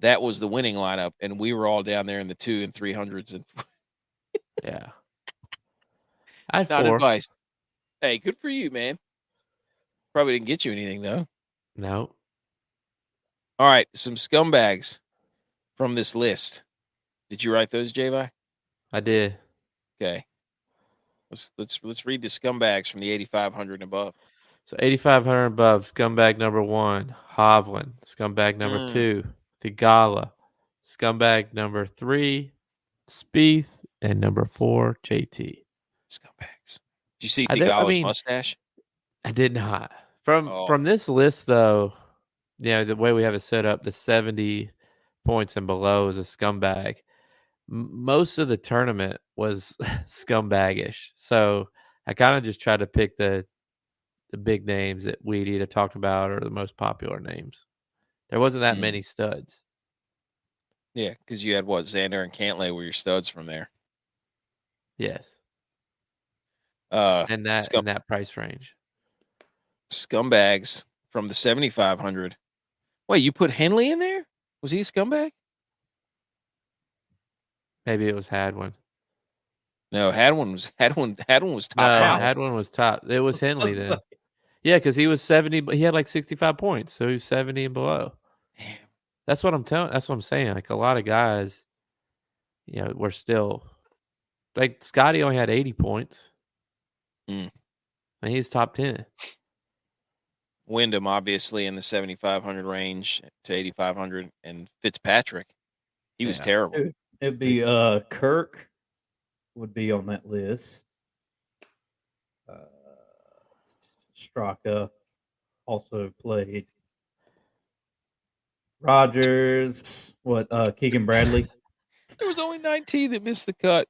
Speaker 1: That was the winning lineup, and we were all down there in the 200s and 300s. And
Speaker 2: Yeah. I had
Speaker 1: not
Speaker 2: 4.
Speaker 1: advice. Hey, good for you, man. Probably didn't get you anything though.
Speaker 2: No.
Speaker 1: All right, some scumbags from this list. Did you write those, J-Vi?
Speaker 2: I did.
Speaker 1: Okay. Let's read the scumbags from the 8,500 and above.
Speaker 2: So 8,500 above, scumbag number 1, Hovland. Scumbag number 2, Thigala. Scumbag number 3, Spieth. And number 4, JT.
Speaker 1: Scumbags. Did you see
Speaker 2: I
Speaker 1: Thigala's
Speaker 2: mean-
Speaker 1: mustache?
Speaker 2: I did not. From
Speaker 1: Oh.
Speaker 2: this list, though, the way we have it set up, the 70 points and below is a scumbag. Most of the tournament was scumbaggish. So I kind of just tried to pick the big names that we'd either talked about or the most popular names. There wasn't that many studs.
Speaker 1: Yeah, because you had what, Xander and Cantlay were your studs from there.
Speaker 2: Yes.
Speaker 1: Uh,
Speaker 2: And that
Speaker 1: Scum-
Speaker 2: in that price range.
Speaker 1: Scumbags from the 7,500. Wait, you put Henley in there? Was he a scumbag?
Speaker 2: Maybe it was Hadwin.
Speaker 1: No, Hadwin was top.
Speaker 2: No,
Speaker 1: out.
Speaker 2: Hadwin was top. It was Henley
Speaker 3: That's
Speaker 2: then.
Speaker 3: like-
Speaker 2: Yeah, because he was 70, but he had like 65 points. So he was 70 and below.
Speaker 1: Damn.
Speaker 2: That's what I'm saying. Like a lot of guys, were still like Scotty only had 80 points.
Speaker 1: Mm.
Speaker 2: And he's top 10.
Speaker 1: Wyndham, obviously, in the 7,500 range to 8,500. And Fitzpatrick, he was
Speaker 2: Yeah.
Speaker 1: terrible.
Speaker 3: it'd be Kirk would be on that list. Straka also played. Rogers, Keegan Bradley.
Speaker 1: There was only 19 that missed the cut.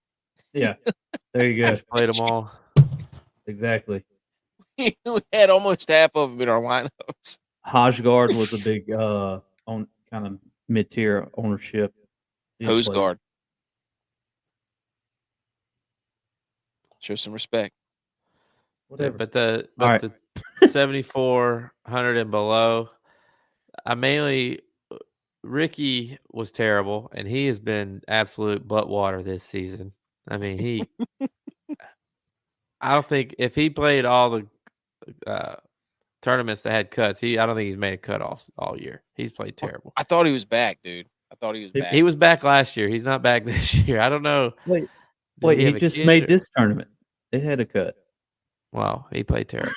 Speaker 3: Yeah, there you go.
Speaker 2: Just played them all.
Speaker 3: Exactly.
Speaker 1: We had almost half of them in our lineups.
Speaker 3: Hojgaard was a big on kind of mid-tier ownership. He played.
Speaker 1: Hosegard. Show some respect.
Speaker 2: Yeah,
Speaker 3: Whatever.
Speaker 2: but the
Speaker 3: All right.
Speaker 2: the 7,400 and below, I mainly Ricky was terrible, and he has been absolute butt water this season. I mean, I don't think if he played all the tournaments that had cuts, I don't think he's made a cut all year. He's played terrible.
Speaker 1: I thought he was back, dude. I thought he was back.
Speaker 2: He was back last year. He's not back this year. I don't know.
Speaker 3: Wait,
Speaker 2: Does
Speaker 3: he
Speaker 2: have a
Speaker 3: just
Speaker 2: kid
Speaker 3: made
Speaker 2: or-
Speaker 3: this tournament. It had a cut.
Speaker 2: Wow, he played terrible.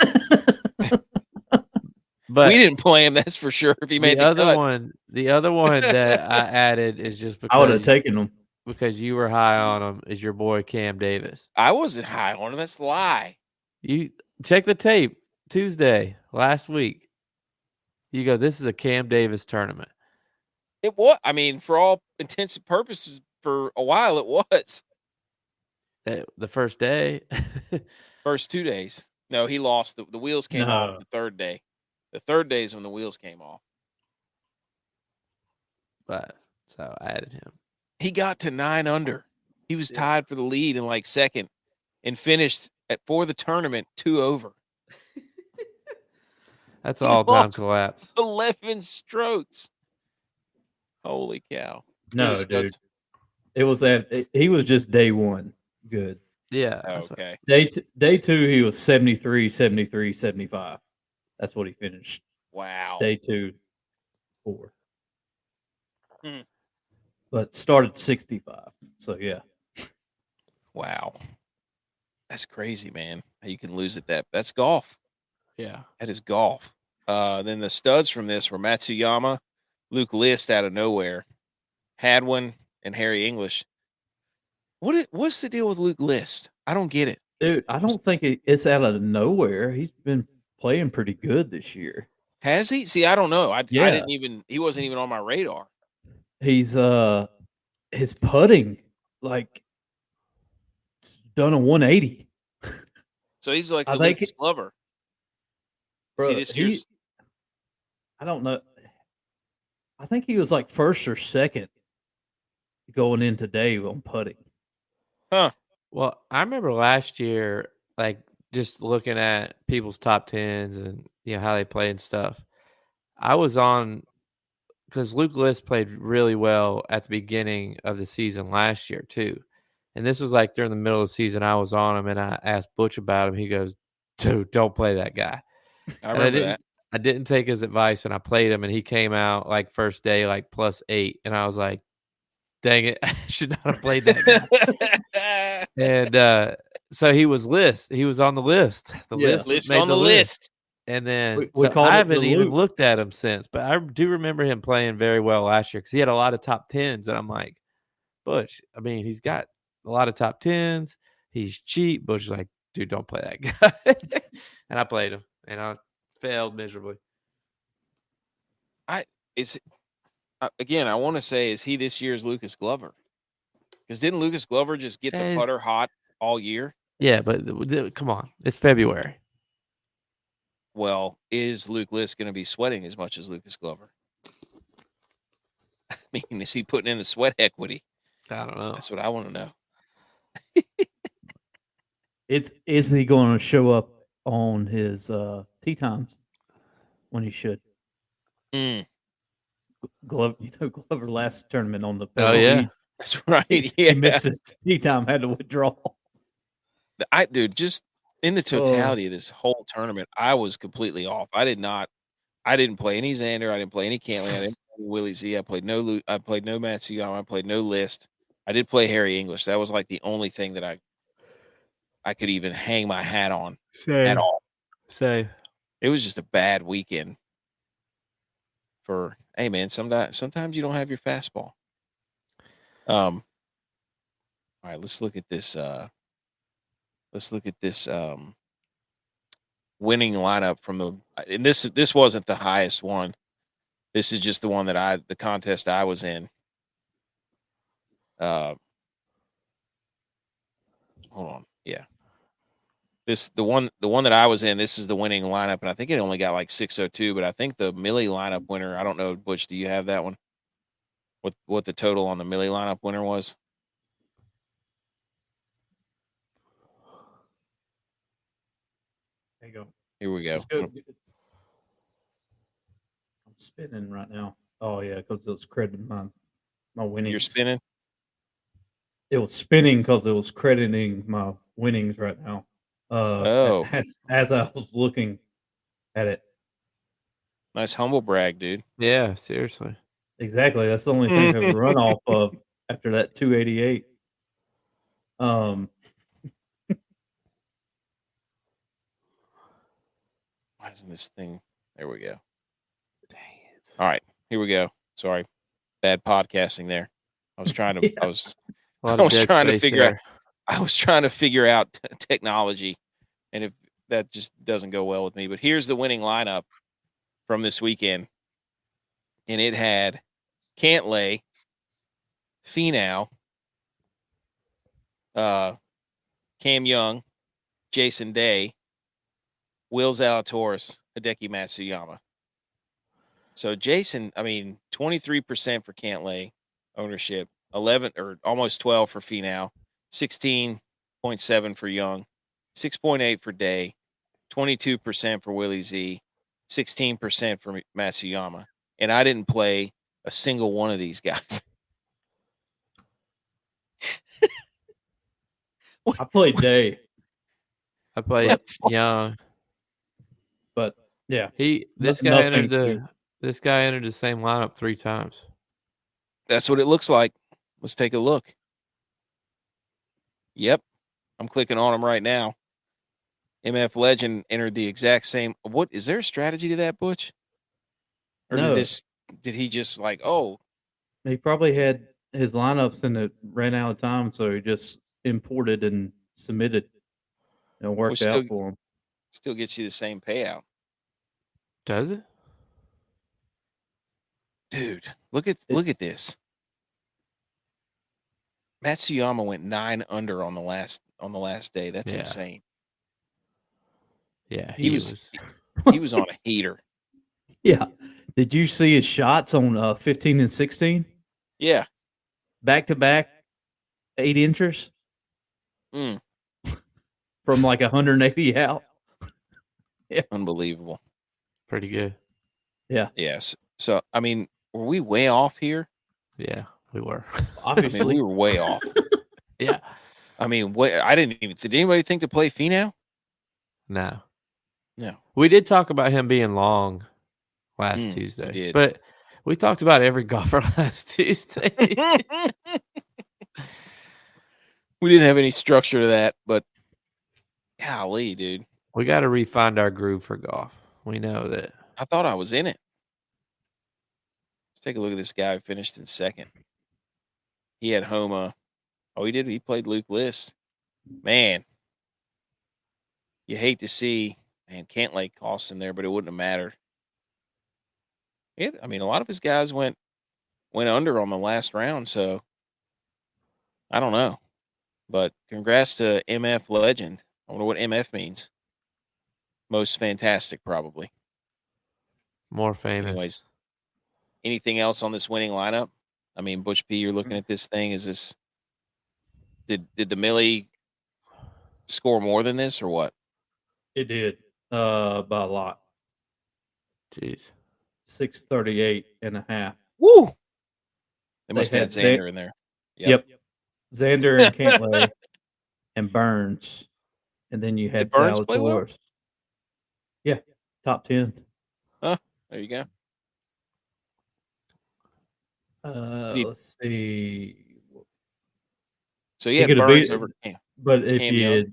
Speaker 2: But
Speaker 1: we didn't play him, that's for sure. If he made the
Speaker 2: other
Speaker 1: cut.
Speaker 2: one, the other one that I added is just because
Speaker 3: I would have taken him.
Speaker 2: because you were high on him is your boy Cam Davis.
Speaker 1: I wasn't high on him. That's a lie.
Speaker 2: You check the tape Tuesday last week. You go, this is a Cam Davis tournament.
Speaker 1: It was. I mean, for all intents and purposes, for a while it was.
Speaker 2: The first day.
Speaker 1: First 2 days. No, he lost. The wheels came off the third day. The third day is when the wheels came off.
Speaker 2: But so I added him.
Speaker 1: He got to 9 under. He was tied for the lead in like second and finished for the tournament 2 over.
Speaker 2: That's
Speaker 1: He
Speaker 2: all time
Speaker 1: lost
Speaker 2: collapse.
Speaker 1: 11 strokes. Holy cow.
Speaker 3: No, dude. It was he was just day one. Good.
Speaker 2: Yeah.
Speaker 1: Okay.
Speaker 3: Day two, he was 73, 73, 75. That's what he finished.
Speaker 1: Wow.
Speaker 3: Day 2, 4.
Speaker 1: Hmm.
Speaker 3: But started 65. So yeah.
Speaker 1: Wow. That's crazy, man. How you can lose at that. That's golf.
Speaker 2: Yeah.
Speaker 1: That is golf. Then the studs from this were Matsuyama, Luke List out of nowhere, Hadwin, and Harry English. What's the deal with Luke List? I don't get it.
Speaker 3: Dude, I don't think it's out of nowhere. He's been playing pretty good this year.
Speaker 1: Has he? See, I don't know. I
Speaker 3: Yeah.
Speaker 1: didn't even. He wasn't even on my radar.
Speaker 3: He's his putting like done a 180.
Speaker 1: So he's like
Speaker 3: I
Speaker 1: the
Speaker 3: think
Speaker 1: Lucas Glover.
Speaker 3: Bro,
Speaker 1: See, this year's.
Speaker 3: I don't know. I think he was like first or second going in today on putting.
Speaker 1: Huh.
Speaker 2: Well, I remember last year, like just looking at people's top tens and how they play and stuff. I was on because Luke List played really well at the beginning of the season last year too. And this was like during the middle of the season, I was on him and I asked Butch about him. He goes, dude, don't play that guy.
Speaker 1: I remember that.
Speaker 2: I didn't take his advice and I played him and he came out like first day, like +8. And I was like, dang it, I should not have played that guy. And so he was He was on the list. The list made
Speaker 1: on the list.
Speaker 2: And then
Speaker 3: we
Speaker 2: I haven't even looked at him since, but I do remember him playing very well last year because he had a lot of top tens. And I'm like, Butch, I mean, he's got a lot of top tens. He's cheap. Butch is like, dude, don't play that guy. And I played him, and I failed miserably.
Speaker 1: Again, I want to say, is he this year's Lucas Glover? Because didn't Lucas Glover just get the putter hot all year?
Speaker 2: Yeah, but come on, it's February.
Speaker 1: Well, is Luke List going to be sweating as much as Lucas Glover? I mean, is he putting in the sweat equity?
Speaker 2: I don't know.
Speaker 1: That's what I want to know.
Speaker 3: Is he going to show up on his tee times when he should? Glover last tournament on the
Speaker 1: that's right.
Speaker 3: He missed his tee time, had to withdraw.
Speaker 1: Dude, just in the totality of this whole tournament, I was completely off. I didn't play any Xander. I didn't play any Cantley. I didn't play Willie Z. I played no Matsuyama. I played no List. I did play Harry English. That was like the only thing that I could even hang my hat on at all. It was just a bad weekend. Hey man, sometimes you don't have your fastball. All right, let's look at this. Winning lineup from and this wasn't the highest one. This is just the one that the contest I was in. Hold on. Yeah. The one that I was in, this is the winning lineup, and I think it only got like 602, but I think the Millie lineup winner, I don't know, Butch, do you have that one? What the total on the Millie lineup winner was?
Speaker 3: There you go.
Speaker 1: Here we go.
Speaker 3: I'm spinning right now. Oh yeah, because it was crediting my winnings.
Speaker 1: You're spinning?
Speaker 3: It was spinning because it was crediting my winnings right now. As I was looking at it.
Speaker 1: Nice humble brag, dude.
Speaker 2: Yeah, seriously.
Speaker 3: Exactly. That's the only thing I could run off of after that 288.
Speaker 1: Why isn't this thing? There we go. Dang it. All right, here we go. Sorry. Bad podcasting there. I was trying to.
Speaker 3: Yeah.
Speaker 1: I was.
Speaker 2: A lot
Speaker 1: I
Speaker 2: of
Speaker 1: was
Speaker 2: dead
Speaker 1: trying to
Speaker 2: space
Speaker 1: figure out.
Speaker 2: there.
Speaker 1: I was trying to figure out technology, and if that just doesn't go well with me. But here's the winning lineup from this weekend, and it had Cantlay, Finau, Cam Young, Jason Day, Will Zalatoris, Hideki Matsuyama. So Jason, 23% for Cantlay ownership, 11 or almost 12 for Finau, 16.7 for Young, 6.8 for Day, 22% for Willie Z, 16% for Matsuyama. And I didn't play a single one of these guys.
Speaker 3: I played Day,
Speaker 2: I played Young.
Speaker 3: but yeah,
Speaker 2: This guy
Speaker 3: nothing.
Speaker 2: entered the same lineup 3 times.
Speaker 1: That's what it looks like. Let's take a look. Yep. I'm clicking on him right now. MF Legend entered the exact same. What is there a strategy to that, Butch? Or
Speaker 3: No.
Speaker 1: did he just like, oh,
Speaker 3: He probably had his lineups and it ran out of time, so he just imported and submitted, and it worked out for him.
Speaker 1: still gets you the same payout?
Speaker 2: Does it?
Speaker 1: Dude, look at this. Matsuyama went 9 under on the last day. That's
Speaker 2: Yeah.
Speaker 1: insane.
Speaker 2: Yeah,
Speaker 1: He was on a heater.
Speaker 3: Yeah. Did you see his shots on 15 and 16?
Speaker 1: Yeah.
Speaker 3: Back to back 8 inches
Speaker 1: Mm.
Speaker 3: from like 180 out.
Speaker 1: Yeah. Unbelievable.
Speaker 2: Pretty good.
Speaker 3: Yeah.
Speaker 1: Yes. So, were we way off here?
Speaker 2: Yeah, we were.
Speaker 3: Obviously.
Speaker 1: We were way off.
Speaker 2: Yeah.
Speaker 1: I didn't even. Did anybody think to play Finau?
Speaker 2: No.
Speaker 1: No.
Speaker 2: We did talk about him being long last
Speaker 1: We
Speaker 2: Tuesday.
Speaker 1: did.
Speaker 2: But we talked about every golfer last Tuesday.
Speaker 1: We didn't have any structure to that, but golly, dude.
Speaker 2: We got to re-find our groove for golf. We know that.
Speaker 1: I thought I was in it. Let's take a look at this guy who finished in second. He had Homa. Oh, he did. He played Luke List. Man, you hate to see, Cantlay cost him there, but it wouldn't have mattered. A lot of his guys went under on the last round, so I don't know. But congrats to MF Legend. I wonder what MF means. Most fantastic, probably.
Speaker 2: More famous.
Speaker 1: Anyways, anything else on this winning lineup? Butch P, you're looking at this thing. Is this did the Millie score more than this or what?
Speaker 3: It did. By a lot.
Speaker 2: Jeez.
Speaker 3: 638.5.
Speaker 1: Woo! They must
Speaker 3: They
Speaker 1: have had
Speaker 3: had
Speaker 1: Xander in there.
Speaker 3: Yep. Xander and Cantlay and Burns. And then you had
Speaker 1: Did Burns play well?
Speaker 3: Zalatoris. Yeah. Top 10.
Speaker 1: Huh? There you go.
Speaker 3: Let's see.
Speaker 1: So you
Speaker 3: He
Speaker 1: had
Speaker 3: could've
Speaker 1: Burns
Speaker 3: beat-
Speaker 1: over Cam.
Speaker 3: But if
Speaker 1: Cam
Speaker 3: you
Speaker 1: Young?
Speaker 3: had,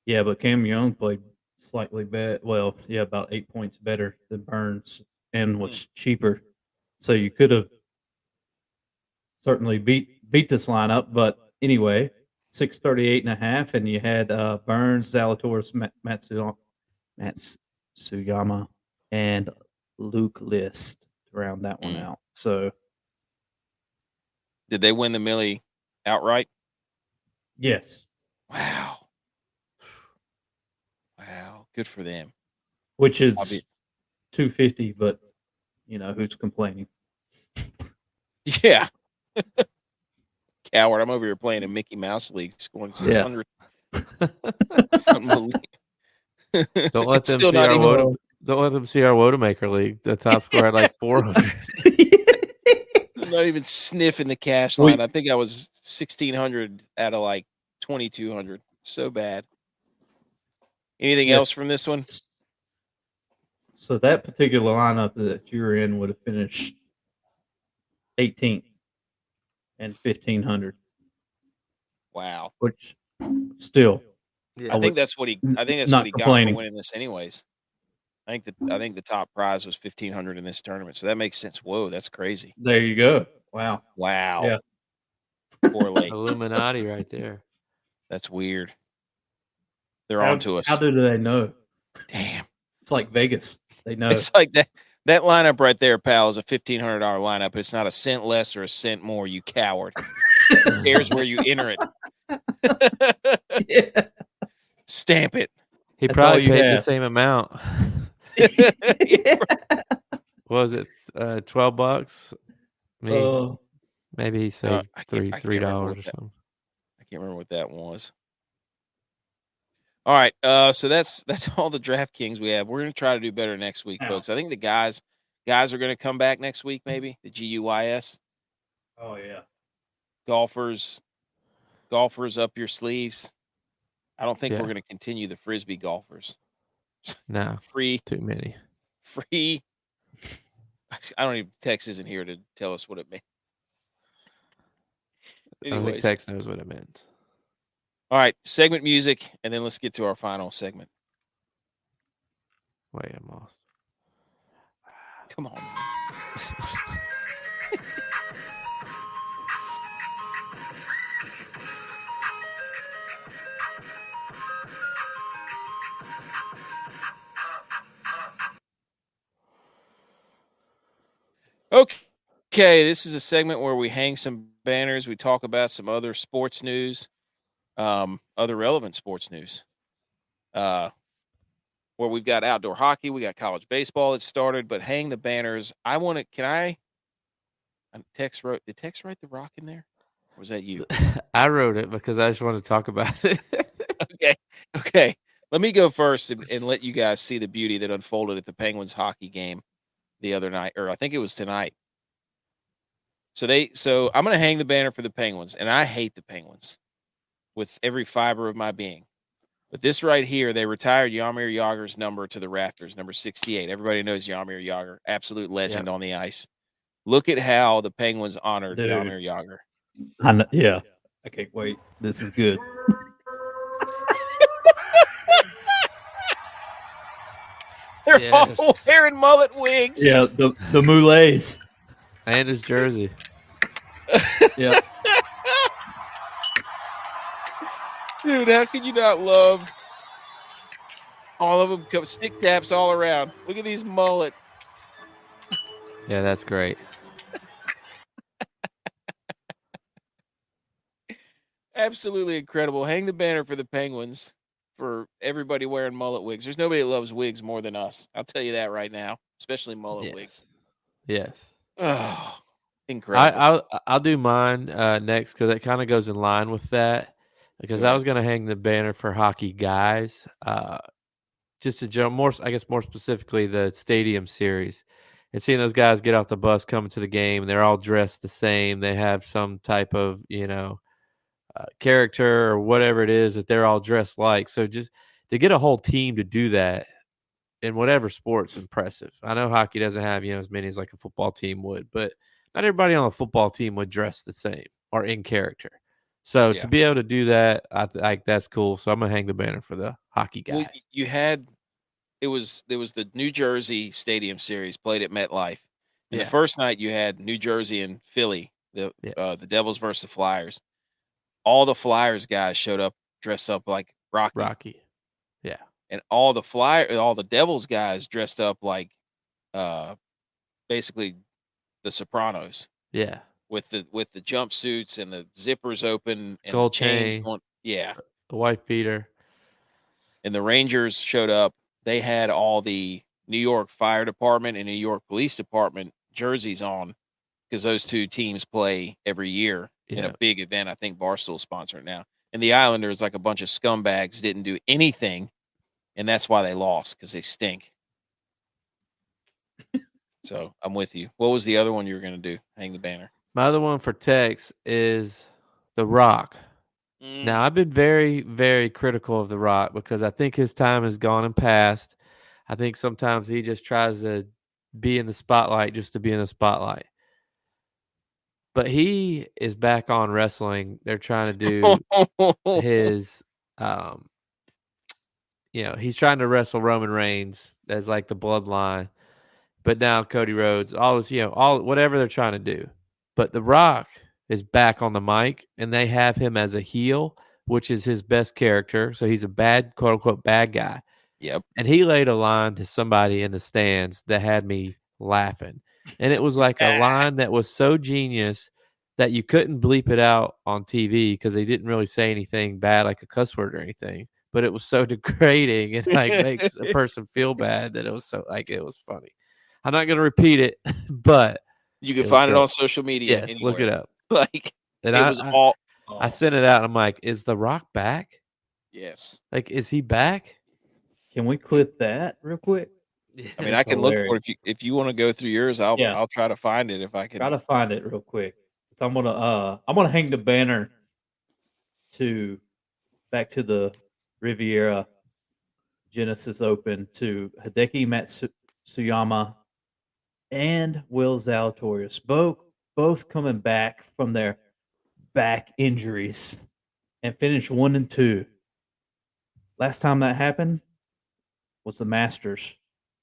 Speaker 3: yeah, but Cam Young played slightly better. Well, yeah, about 8 points better than Burns and was cheaper. So you could have certainly beat this lineup. But anyway, 638.5, and you had Burns, Zalatoris, Matsuyama, and Luke List to round that one out. So
Speaker 1: Did they win the Millie outright?
Speaker 3: yes.
Speaker 1: Wow. Good for them.
Speaker 3: Which is 250, but who's complaining?
Speaker 1: Yeah. Coward. I'm over here playing a Mickey Mouse League, scoring 600. Unbelievable.
Speaker 2: Don't let them see don't let them see our Wodamaker League. The top score had like 400.
Speaker 1: Not even sniffing the cash line. I think I was 1,600 out of like 2,200. So bad. Anything else from this one?
Speaker 3: So that particular lineup that you're in would have finished 18th and 1,500.
Speaker 1: Wow.
Speaker 3: Which still,
Speaker 1: I think that's what he got for winning this, anyways. I think the top prize was 1,500 in this tournament, so that makes sense. Whoa, that's crazy.
Speaker 3: There you go. Wow.
Speaker 1: Wow.
Speaker 3: Yeah.
Speaker 1: Correlate.
Speaker 2: Illuminati right there.
Speaker 1: That's weird. They're on to us.
Speaker 3: How do they know?
Speaker 1: Damn.
Speaker 3: It's like Vegas. They know.
Speaker 1: It's like that lineup right there, pal, is a $1,500 lineup. It's not a cent less or a cent more, you coward. Who cares where you enter it?
Speaker 3: Yeah.
Speaker 1: Stamp it.
Speaker 2: He
Speaker 3: That's all
Speaker 2: probably
Speaker 3: you
Speaker 2: paid the
Speaker 3: have.
Speaker 2: same amount. What was it $12? Maybe he saved
Speaker 1: I can't remember
Speaker 2: $3
Speaker 1: what
Speaker 2: or something.
Speaker 1: I can't remember what that was. All right, so that's all the DraftKings we have. We're gonna try to do better next week,
Speaker 3: Ow.
Speaker 1: folks. I think the guys are gonna come back next week, maybe the G.U.Y.S.
Speaker 3: Oh yeah.
Speaker 1: golfers up your sleeves. I don't think we're
Speaker 2: Yeah.
Speaker 1: gonna continue the frisbee golfers.
Speaker 2: No,
Speaker 1: Free. I don't even. Tex isn't here to tell us what it means.
Speaker 2: I don't think
Speaker 1: Anyways,
Speaker 2: Tex knows what it meant.
Speaker 1: all right, segment music, and then let's get to our final segment.
Speaker 2: Wait, I'm lost.
Speaker 1: Come on, man. Okay, this is a segment where we hang some banners. We talk about some other sports news, other relevant sports news. Where we've got outdoor hockey, we got college baseball that started, but hang the banners. Tex wrote. Did Tex write the rock in there? Or was that you?
Speaker 2: I wrote it because I just want to talk about it.
Speaker 1: Okay. Let me go first and let you guys see the beauty that unfolded at the Penguins hockey game the other night, or I think it was tonight. So I'm going to hang the banner for the Penguins, and I hate the Penguins with every fiber of my being. But this right here, they retired Jaromir Jagr's number to the rafters, number 68. Everybody knows Jaromir Jagr, absolute legend on the ice. Look at how the Penguins honored Jaromir Jagr.
Speaker 3: Yeah. I can't wait. This is good.
Speaker 1: They're all wearing mullet wigs.
Speaker 3: Yeah, the moulets.
Speaker 2: And his jersey.
Speaker 3: Yeah.
Speaker 1: Dude, how can you not love all of them? Stick taps all around. Look at these mullet.
Speaker 2: Yeah, that's great.
Speaker 1: Absolutely incredible. Hang the banner for the Penguins for everybody wearing mullet wigs. There's nobody that loves wigs more than us. I'll tell you that right now, especially mullet wigs.
Speaker 2: Yes.
Speaker 1: Oh, incredible.
Speaker 2: I'll do mine next because it kind of goes in line with that. Because I was going to hang the banner for hockey guys, just to more specifically the stadium series, and seeing those guys get off the bus coming to the game. They're all dressed the same. They have some type of character or whatever it is that they're all dressed like. So just to get a whole team to do that in whatever sport's impressive. I know hockey doesn't have as many as like a football team would, but not everybody on a football team would dress the same or in character. So to be able to do that, I that's cool. So I'm gonna hang the banner for the hockey guys.
Speaker 1: Well, there was the New Jersey Stadium Series played at MetLife, and the first night you had New Jersey and Philly, the Devils versus the Flyers. All the Flyers guys showed up dressed up like Rocky.
Speaker 2: Yeah,
Speaker 1: and all the Devils guys dressed up like, basically the Sopranos.
Speaker 2: Yeah.
Speaker 1: With the jumpsuits and the zippers open and
Speaker 2: gold
Speaker 1: the chains
Speaker 2: chain,
Speaker 1: going. Yeah.
Speaker 2: The wife beater.
Speaker 1: And the Rangers showed up. They had all the New York Fire Department and New York Police Department jerseys on because those two teams play every year in a big event. I think Barstool's sponsoring it now. And the Islanders, like a bunch of scumbags, didn't do anything, and that's why they lost because they stink. So I'm with you. What was the other one you were going to do? Hang the banner.
Speaker 2: My other one for Tex is The Rock. Now, I've been very, very critical of The Rock because I think his time has gone and passed. I think sometimes he just tries to be in the spotlight just to be in the spotlight. But he is back on wrestling. They're trying to do his, he's trying to wrestle Roman Reigns as like the bloodline. But now Cody Rhodes, all this, all whatever they're trying to do. But The Rock is back on the mic, and they have him as a heel, which is his best character. So he's a bad, quote unquote, bad guy.
Speaker 1: Yep.
Speaker 2: And he laid a line to somebody in the stands that had me laughing. And it was like a line that was so genius that you couldn't bleep it out on TV because they didn't really say anything bad, like a cuss word or anything. But it was so degrading and like makes a person feel bad that it was so like it was funny. I'm not gonna repeat it, but
Speaker 1: You can
Speaker 2: was
Speaker 1: find it
Speaker 2: great.
Speaker 1: on social media.
Speaker 2: Yes, look it
Speaker 1: anywhere.
Speaker 2: up.
Speaker 1: Like
Speaker 2: And
Speaker 1: it was all.
Speaker 2: I sent it out. And I'm like, is The Rock back?
Speaker 1: Yes.
Speaker 2: Like, is he back?
Speaker 3: Can we clip that real quick?
Speaker 1: I mean, I can look for it if you want to go through yours. I'll try to find it if I can.
Speaker 3: Try to find it real quick. So I'm gonna hang the banner back to the Riviera Genesis Open to Hideki Matsuyama and Will Zalatoris, both coming back from their back injuries and finished 1 and 2. Last time that happened was the Masters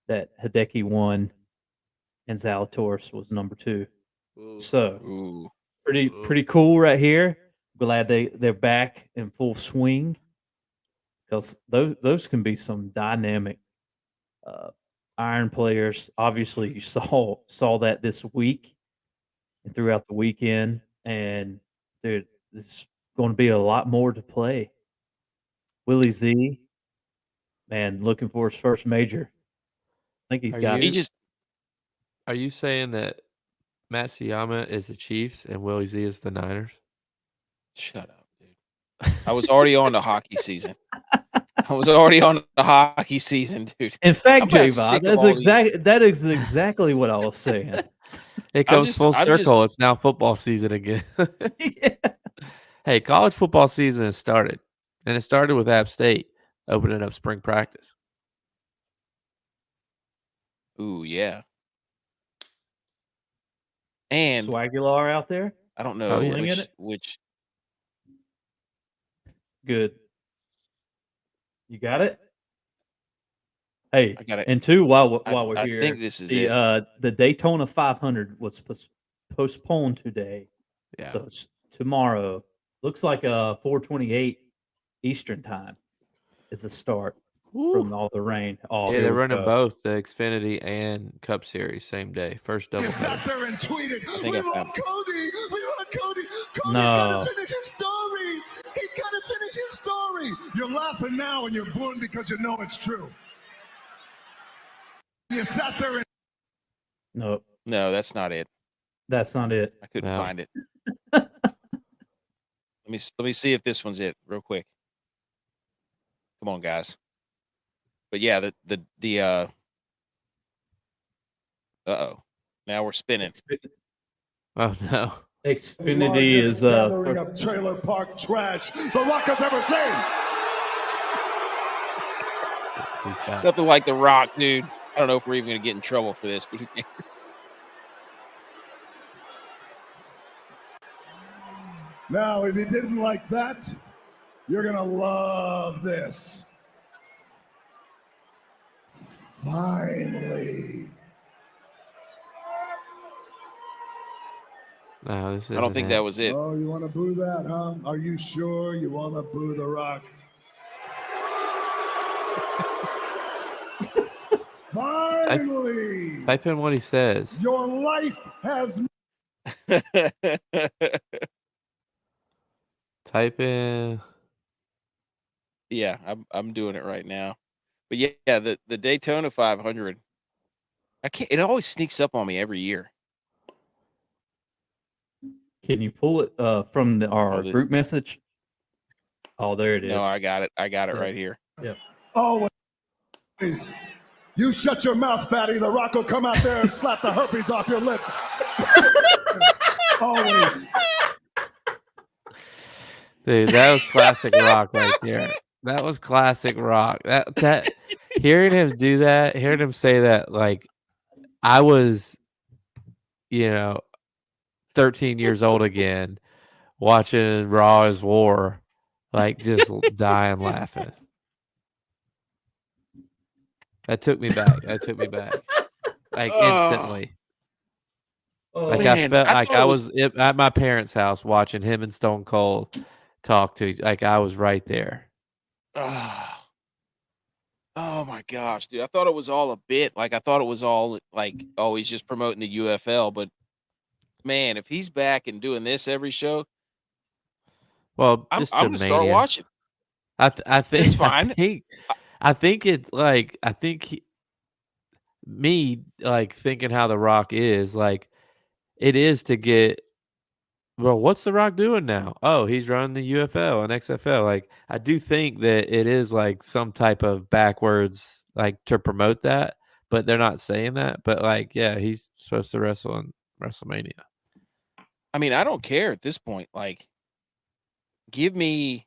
Speaker 3: that Hideki won and Zalatoris was number 2.
Speaker 2: Ooh.
Speaker 3: So
Speaker 1: Ooh.
Speaker 3: pretty cool right here. Glad they're back in full swing because those can be some dynamic iron players. Obviously, you saw that this week and throughout the weekend, and dude, there's going to be a lot more to play. Willie Z, man, looking for his first major. I think he's got.
Speaker 2: Are you saying that Matsuyama is the Chiefs and Willie Z is the Niners?
Speaker 1: Shut up, dude. I was already on the hockey season. Dude.
Speaker 3: In fact,
Speaker 1: J-Vod,
Speaker 3: that is exactly what I was saying.
Speaker 2: It comes full circle. It's now football season again.
Speaker 3: Yeah.
Speaker 2: Hey, college football season has started, and it started with App State opening up spring practice.
Speaker 1: Ooh, yeah. And
Speaker 3: Swagular out there.
Speaker 1: I don't know which.
Speaker 3: Good. You got it. Hey,
Speaker 1: I got it.
Speaker 3: And two, while we're here,
Speaker 1: I think this is it.
Speaker 3: The Daytona 500 was postponed today.
Speaker 2: Yeah.
Speaker 3: So it's tomorrow. Looks like 4:28 Eastern time is the start from all the rain. Oh,
Speaker 2: yeah, they're running both the Xfinity and Cup Series same day. First double header.
Speaker 4: There and tweeted,
Speaker 1: I think
Speaker 4: we
Speaker 1: I found
Speaker 4: want Cody. We want Cody. Cody
Speaker 3: No.
Speaker 4: gotta finish his story. He gotta finish his story. You're laughing now and you're booing because you know it's true. You sat there and
Speaker 3: No,
Speaker 1: that's not it.
Speaker 3: that's not it.
Speaker 1: I couldn't find it. Let me see if this one's it real quick. Come on, guys. But yeah, the uh-oh. Now we're spinning.
Speaker 2: Oh no.
Speaker 3: Xfinity is
Speaker 4: gathering of trailer park trash The Rock has ever seen.
Speaker 1: Nothing like The Rock, dude. I don't know if we're even going to get in trouble for this, but who cares?
Speaker 4: Now, if you didn't like that, you're going to love this. Finally.
Speaker 2: No, this
Speaker 1: I don't think that was it.
Speaker 4: Oh, you want to boo that, huh? Are you sure you want to boo The Rock? Finally.
Speaker 2: Type in what he says.
Speaker 4: Your life has.
Speaker 2: Type in.
Speaker 1: Yeah, I'm doing it right now. But yeah, the Daytona 500. I can't. It always sneaks up on me every year.
Speaker 3: Can you pull it from our group message? Oh, there it is.
Speaker 1: No, I got it. I got it right here.
Speaker 3: Yeah.
Speaker 4: Always. You shut your mouth, fatty. The Rock will come out there and slap the herpes off your lips. Always.
Speaker 2: Dude, that was classic Rock right there. That was classic Rock. That hearing him do that, hearing him say that, like I was, 13 years old again, watching Raw is War, like just dying laughing. That took me back. Like instantly. Like
Speaker 1: Man,
Speaker 2: I felt
Speaker 1: I
Speaker 2: like
Speaker 1: thought it
Speaker 2: I
Speaker 1: was.
Speaker 2: was at my parents' house watching him and Stone Cold talk to. Like I was right there.
Speaker 1: ah, oh my gosh, dude! I thought it was all a bit. Like I thought it was all like, oh, he's just promoting the UFL. But man, if he's back and doing this every show,
Speaker 2: Well,
Speaker 1: I'm
Speaker 2: it's
Speaker 1: I'm gonna start
Speaker 2: Mania.
Speaker 1: watching.
Speaker 2: I
Speaker 1: It's
Speaker 2: think
Speaker 1: fine.
Speaker 2: I think it's like me like thinking how The Rock is like it is to get. Well, what's The Rock doing now? Oh, he's running the UFL and XFL. Like, I do think that it is like some type of backwards, like to promote that, but they're not saying that. But like, yeah, he's supposed to wrestle in WrestleMania.
Speaker 1: I mean, I don't care at this point. Like, give me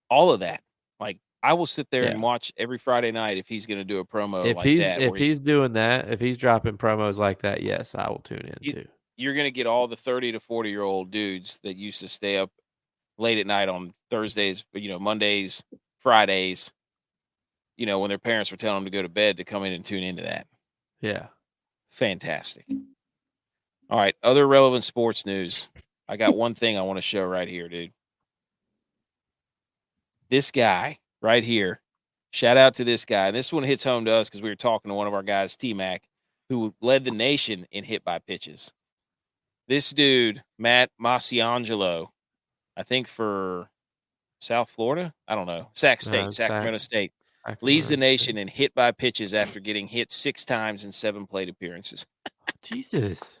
Speaker 1: all of that. Like, I will sit there
Speaker 2: Yeah.
Speaker 1: and watch every Friday night if he's going to do a promo like that.
Speaker 2: If he's doing that, if he's dropping promos like that, yes, I will tune in too.
Speaker 1: You're going to get all the 30 to 40-year-old dudes that used to stay up late at night on Thursdays, Mondays, Fridays, when their parents were telling them to go to bed to come in and tune into that.
Speaker 2: Yeah.
Speaker 1: Fantastic. All right. Other relevant sports news. I got one thing I want to show right here, dude. This guy right here. Shout out to this guy. This one hits home to us because we were talking to one of our guys, T-Mac, who led the nation in hit by pitches. This dude, Matt Masiangelo, I think for South Florida, I don't know, Sacramento State, leads the nation in hit by pitches after getting hit 6 times in 7 plate appearances.
Speaker 2: Jesus.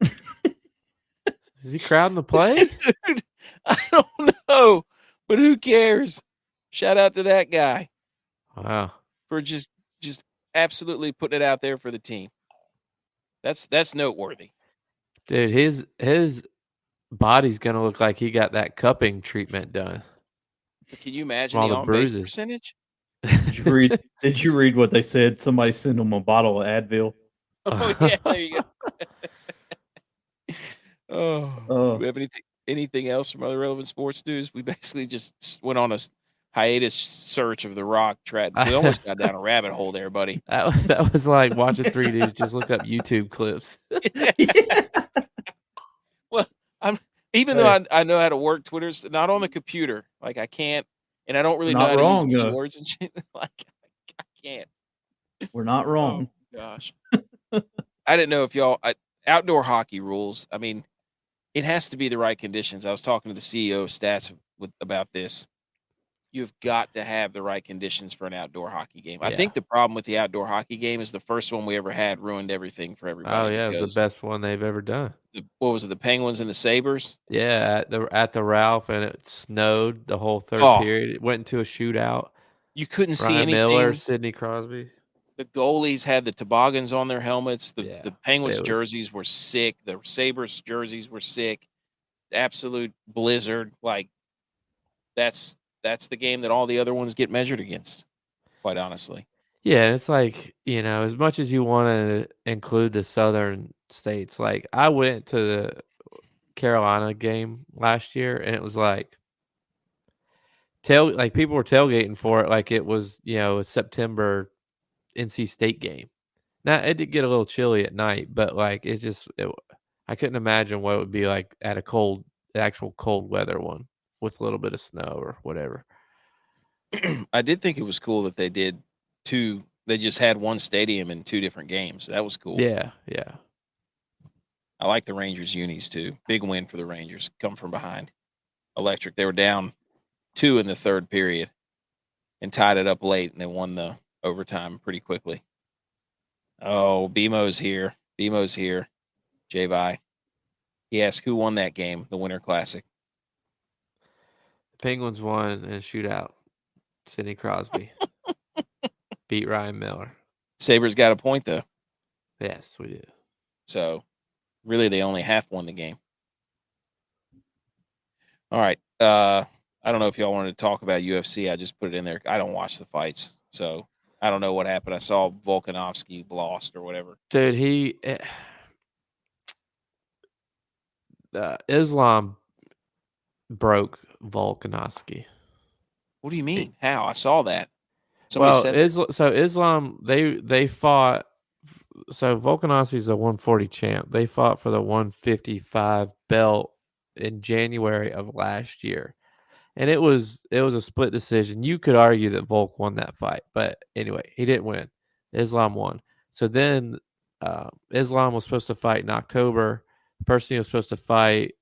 Speaker 2: Is he crowding the play?
Speaker 1: Dude, I don't know, but who cares? Shout out to that guy.
Speaker 2: Wow.
Speaker 1: For just absolutely putting it out there for the team. That's noteworthy.
Speaker 2: Dude, his body's gonna look like he got that cupping treatment done.
Speaker 1: But can you imagine
Speaker 2: All
Speaker 1: the
Speaker 2: the
Speaker 1: on-base
Speaker 2: bruises.
Speaker 1: percentage?
Speaker 3: Did you read what they said? Somebody sent them a bottle of Advil.
Speaker 1: Oh yeah, there you go. Do we have anything else from other relevant sports news? We basically just went on a hiatus search of the Rock. We almost got down a rabbit hole there, buddy.
Speaker 2: That was like watching 3 dudes just look up YouTube clips.
Speaker 1: Well, though I know how to work Twitter, not on the computer. Like I can't, and I don't really know how to use keywords and shit. Like I can't.
Speaker 3: We're not wrong.
Speaker 1: Oh, gosh. I didn't know if outdoor hockey rules. I mean, it has to be the right conditions. I was talking to the CEO of Stats about this. You've got to have the right conditions for an outdoor hockey game. Yeah. I think the problem with the outdoor hockey game is the first one we ever had ruined everything for everybody.
Speaker 2: Oh yeah, it was the best one they've ever done.
Speaker 1: What was it? The Penguins and the Sabres?
Speaker 2: Yeah, at the Ralph, and it snowed the whole third period. It went into a shootout.
Speaker 1: You couldn't see anything.
Speaker 2: Miller, Sidney Crosby.
Speaker 1: The goalies had the toboggans on their helmets. The Penguins jerseys were sick. The Sabres jerseys were sick. Absolute blizzard. Like that's the game that all the other ones get measured against, quite honestly.
Speaker 2: Yeah, it's like, as much as you want to include the southern states, like I went to the Carolina game last year and it was like people were tailgating for it like it was, a September NC State game. Now, it did get a little chilly at night, but like I couldn't imagine what it would be like at the actual cold weather one with a little bit of snow or whatever.
Speaker 1: I did think it was cool that they did they just had one stadium in 2 different games. That was cool.
Speaker 2: Yeah.
Speaker 1: I like the Rangers unis too. Big win for the Rangers. Come from behind. Electric. They were down 2 in the third period and tied it up late, and they won the overtime pretty quickly. Oh, BMO's here. J-Vi. He asked who won that game, the Winter Classic.
Speaker 2: The Penguins won in a shootout. Sidney Crosby beat Ryan Miller.
Speaker 1: Sabres got a point, though.
Speaker 2: Yes, we did.
Speaker 1: So, really, they only half won the game. All right. I don't know if y'all wanted to talk about UFC. I just put it in there. I don't watch the fights, so I don't know what happened. I saw Volkanovski lost or whatever.
Speaker 2: Dude, Islam broke Volkanovski.
Speaker 1: What do you mean? How? I saw that. Somebody said
Speaker 2: so Islam they fought So Volkanovski's a 140 champ. They fought for the 155 belt in January of last year. And it was a split decision. You could argue that Volk won that fight, but anyway, he didn't win. Islam won. So then Islam was supposed to fight in October. The person he was supposed to fight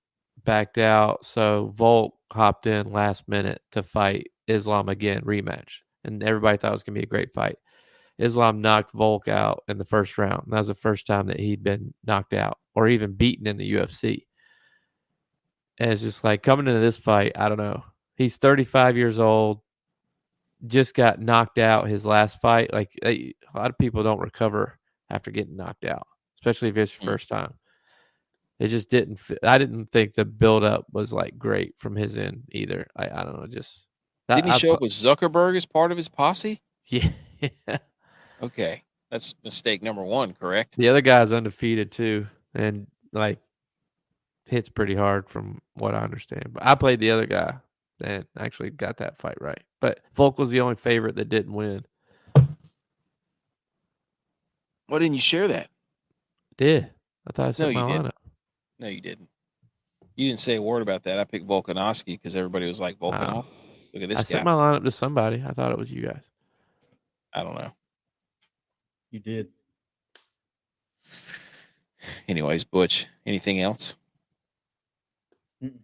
Speaker 2: backed out, so Volk hopped in last minute to fight Islam again, rematch. And everybody thought it was going to be a great fight. Islam knocked Volk out in the first round. That was the first time that he'd been knocked out or even beaten in the UFC. And it's just like coming into this fight, I don't know. He's 35 years old, just got knocked out his last fight. Like a lot of people don't recover after getting knocked out, especially if it's your first time. It just didn't fit. I didn't think the buildup was like great from his end either. I don't know. Just
Speaker 1: didn't he show up with Zuckerberg as part of his posse?
Speaker 2: Yeah.
Speaker 1: Okay. That's mistake number one, correct?
Speaker 2: The other guy's undefeated too, and like hits pretty hard from what I understand. But I played the other guy and actually got that fight right. But Volk was the only favorite that didn't win.
Speaker 1: Why didn't you share that?
Speaker 2: I did. I thought I said my lineup.
Speaker 1: No, you didn't. You didn't say a word about that. I picked Volkanovski because everybody was like, Volkanovski. Look at this guy.
Speaker 2: I sent my lineup to somebody. I thought it was you guys.
Speaker 1: I don't know.
Speaker 3: You did.
Speaker 1: Anyways, Butch, anything else?
Speaker 3: Mm-mm.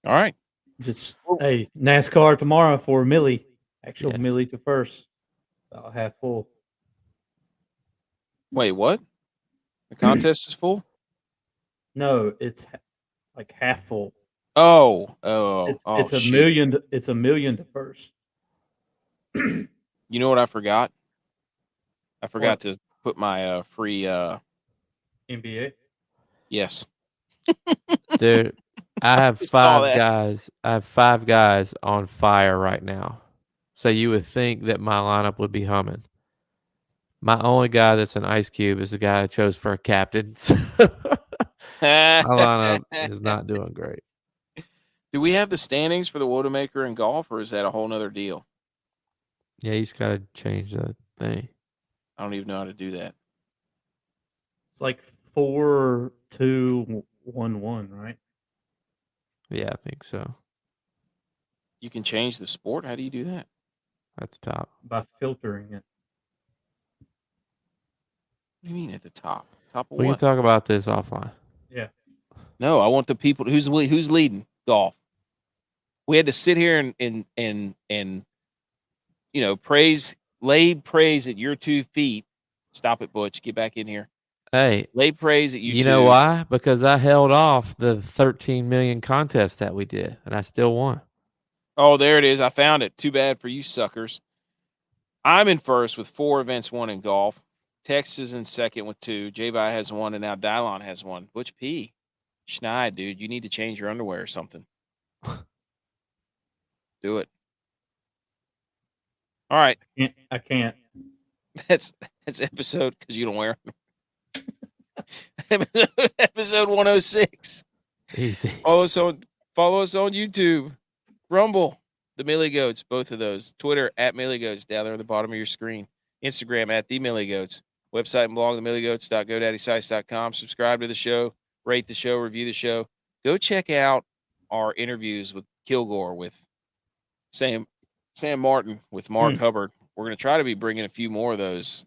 Speaker 1: All right.
Speaker 3: Just, hey, NASCAR tomorrow for Millie. Actual
Speaker 2: Yes.
Speaker 3: Millie to first. About half full.
Speaker 1: Wait, what? The contest is full?
Speaker 3: No, it's like half full.
Speaker 1: It's
Speaker 3: a million. It's a million to first.
Speaker 1: You know what I forgot? I forgot to put my free
Speaker 3: NBA.
Speaker 1: Yes.
Speaker 2: Dude, I have
Speaker 1: Just saw
Speaker 2: 5
Speaker 1: that.
Speaker 2: guys. I have 5 guys on fire right now. So you would think that my lineup would be humming. My only guy that's an Ice Cube is the guy I chose for a captain. My lineup is not doing great.
Speaker 1: Do we have the standings for the Wodamaker and golf, or is that a whole nother deal?
Speaker 2: Yeah, you just got to change the thing.
Speaker 1: I don't even know how to do that.
Speaker 3: It's like 4-2-1-1, right?
Speaker 2: Yeah, I think so.
Speaker 1: You can change the sport. How do you do that?
Speaker 2: At the top.
Speaker 3: By filtering it.
Speaker 1: What do you mean at the top? Top of
Speaker 2: We can
Speaker 1: what?
Speaker 2: talk about this offline.
Speaker 3: Yeah.
Speaker 1: No, I want the people who's leading golf. We had to sit here and lay praise at your 2 feet. Stop it, Butch. Get back in here.
Speaker 2: Hey,
Speaker 1: Lay praise at you.
Speaker 2: you know why? Because I held off the 13 million contest that we did, and I still won.
Speaker 1: Oh, there it is. I found it. Too bad for you suckers. I'm in first with 4 events won in golf. Tex is in second with 2. J-Vi has 1, and now Dylon has 1. Butch P. Schneid, dude, you need to change your underwear or something. Do it. All right.
Speaker 3: I can't.
Speaker 1: That's episode because you don't wear them. episode 106.
Speaker 2: Easy.
Speaker 1: Follow us on YouTube, Rumble, the Millie Goats, both of those. Twitter at Millie Goats down there on the bottom of your screen. Instagram at the Millie Goats. Website and blog themilliegoats.godaddysites.com. Subscribe to the show, rate the show, review the show. Go check out our interviews with Kilgore, with Sam Martin, with Mark Hubbard. We're going to try to be bringing a few more of those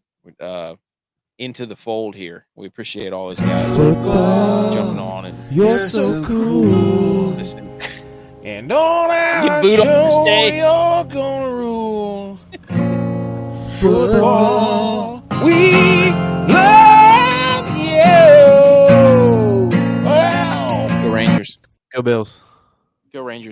Speaker 1: into the fold here. We appreciate all those guys jumping on and
Speaker 2: You're so cool.
Speaker 1: listening.
Speaker 2: And on our
Speaker 1: Get booed off the
Speaker 2: show,
Speaker 1: stage.
Speaker 2: you're gonna rule. Football, we love you. Wow.
Speaker 1: Go Rangers.
Speaker 2: Go Bills.
Speaker 1: Go Rangers.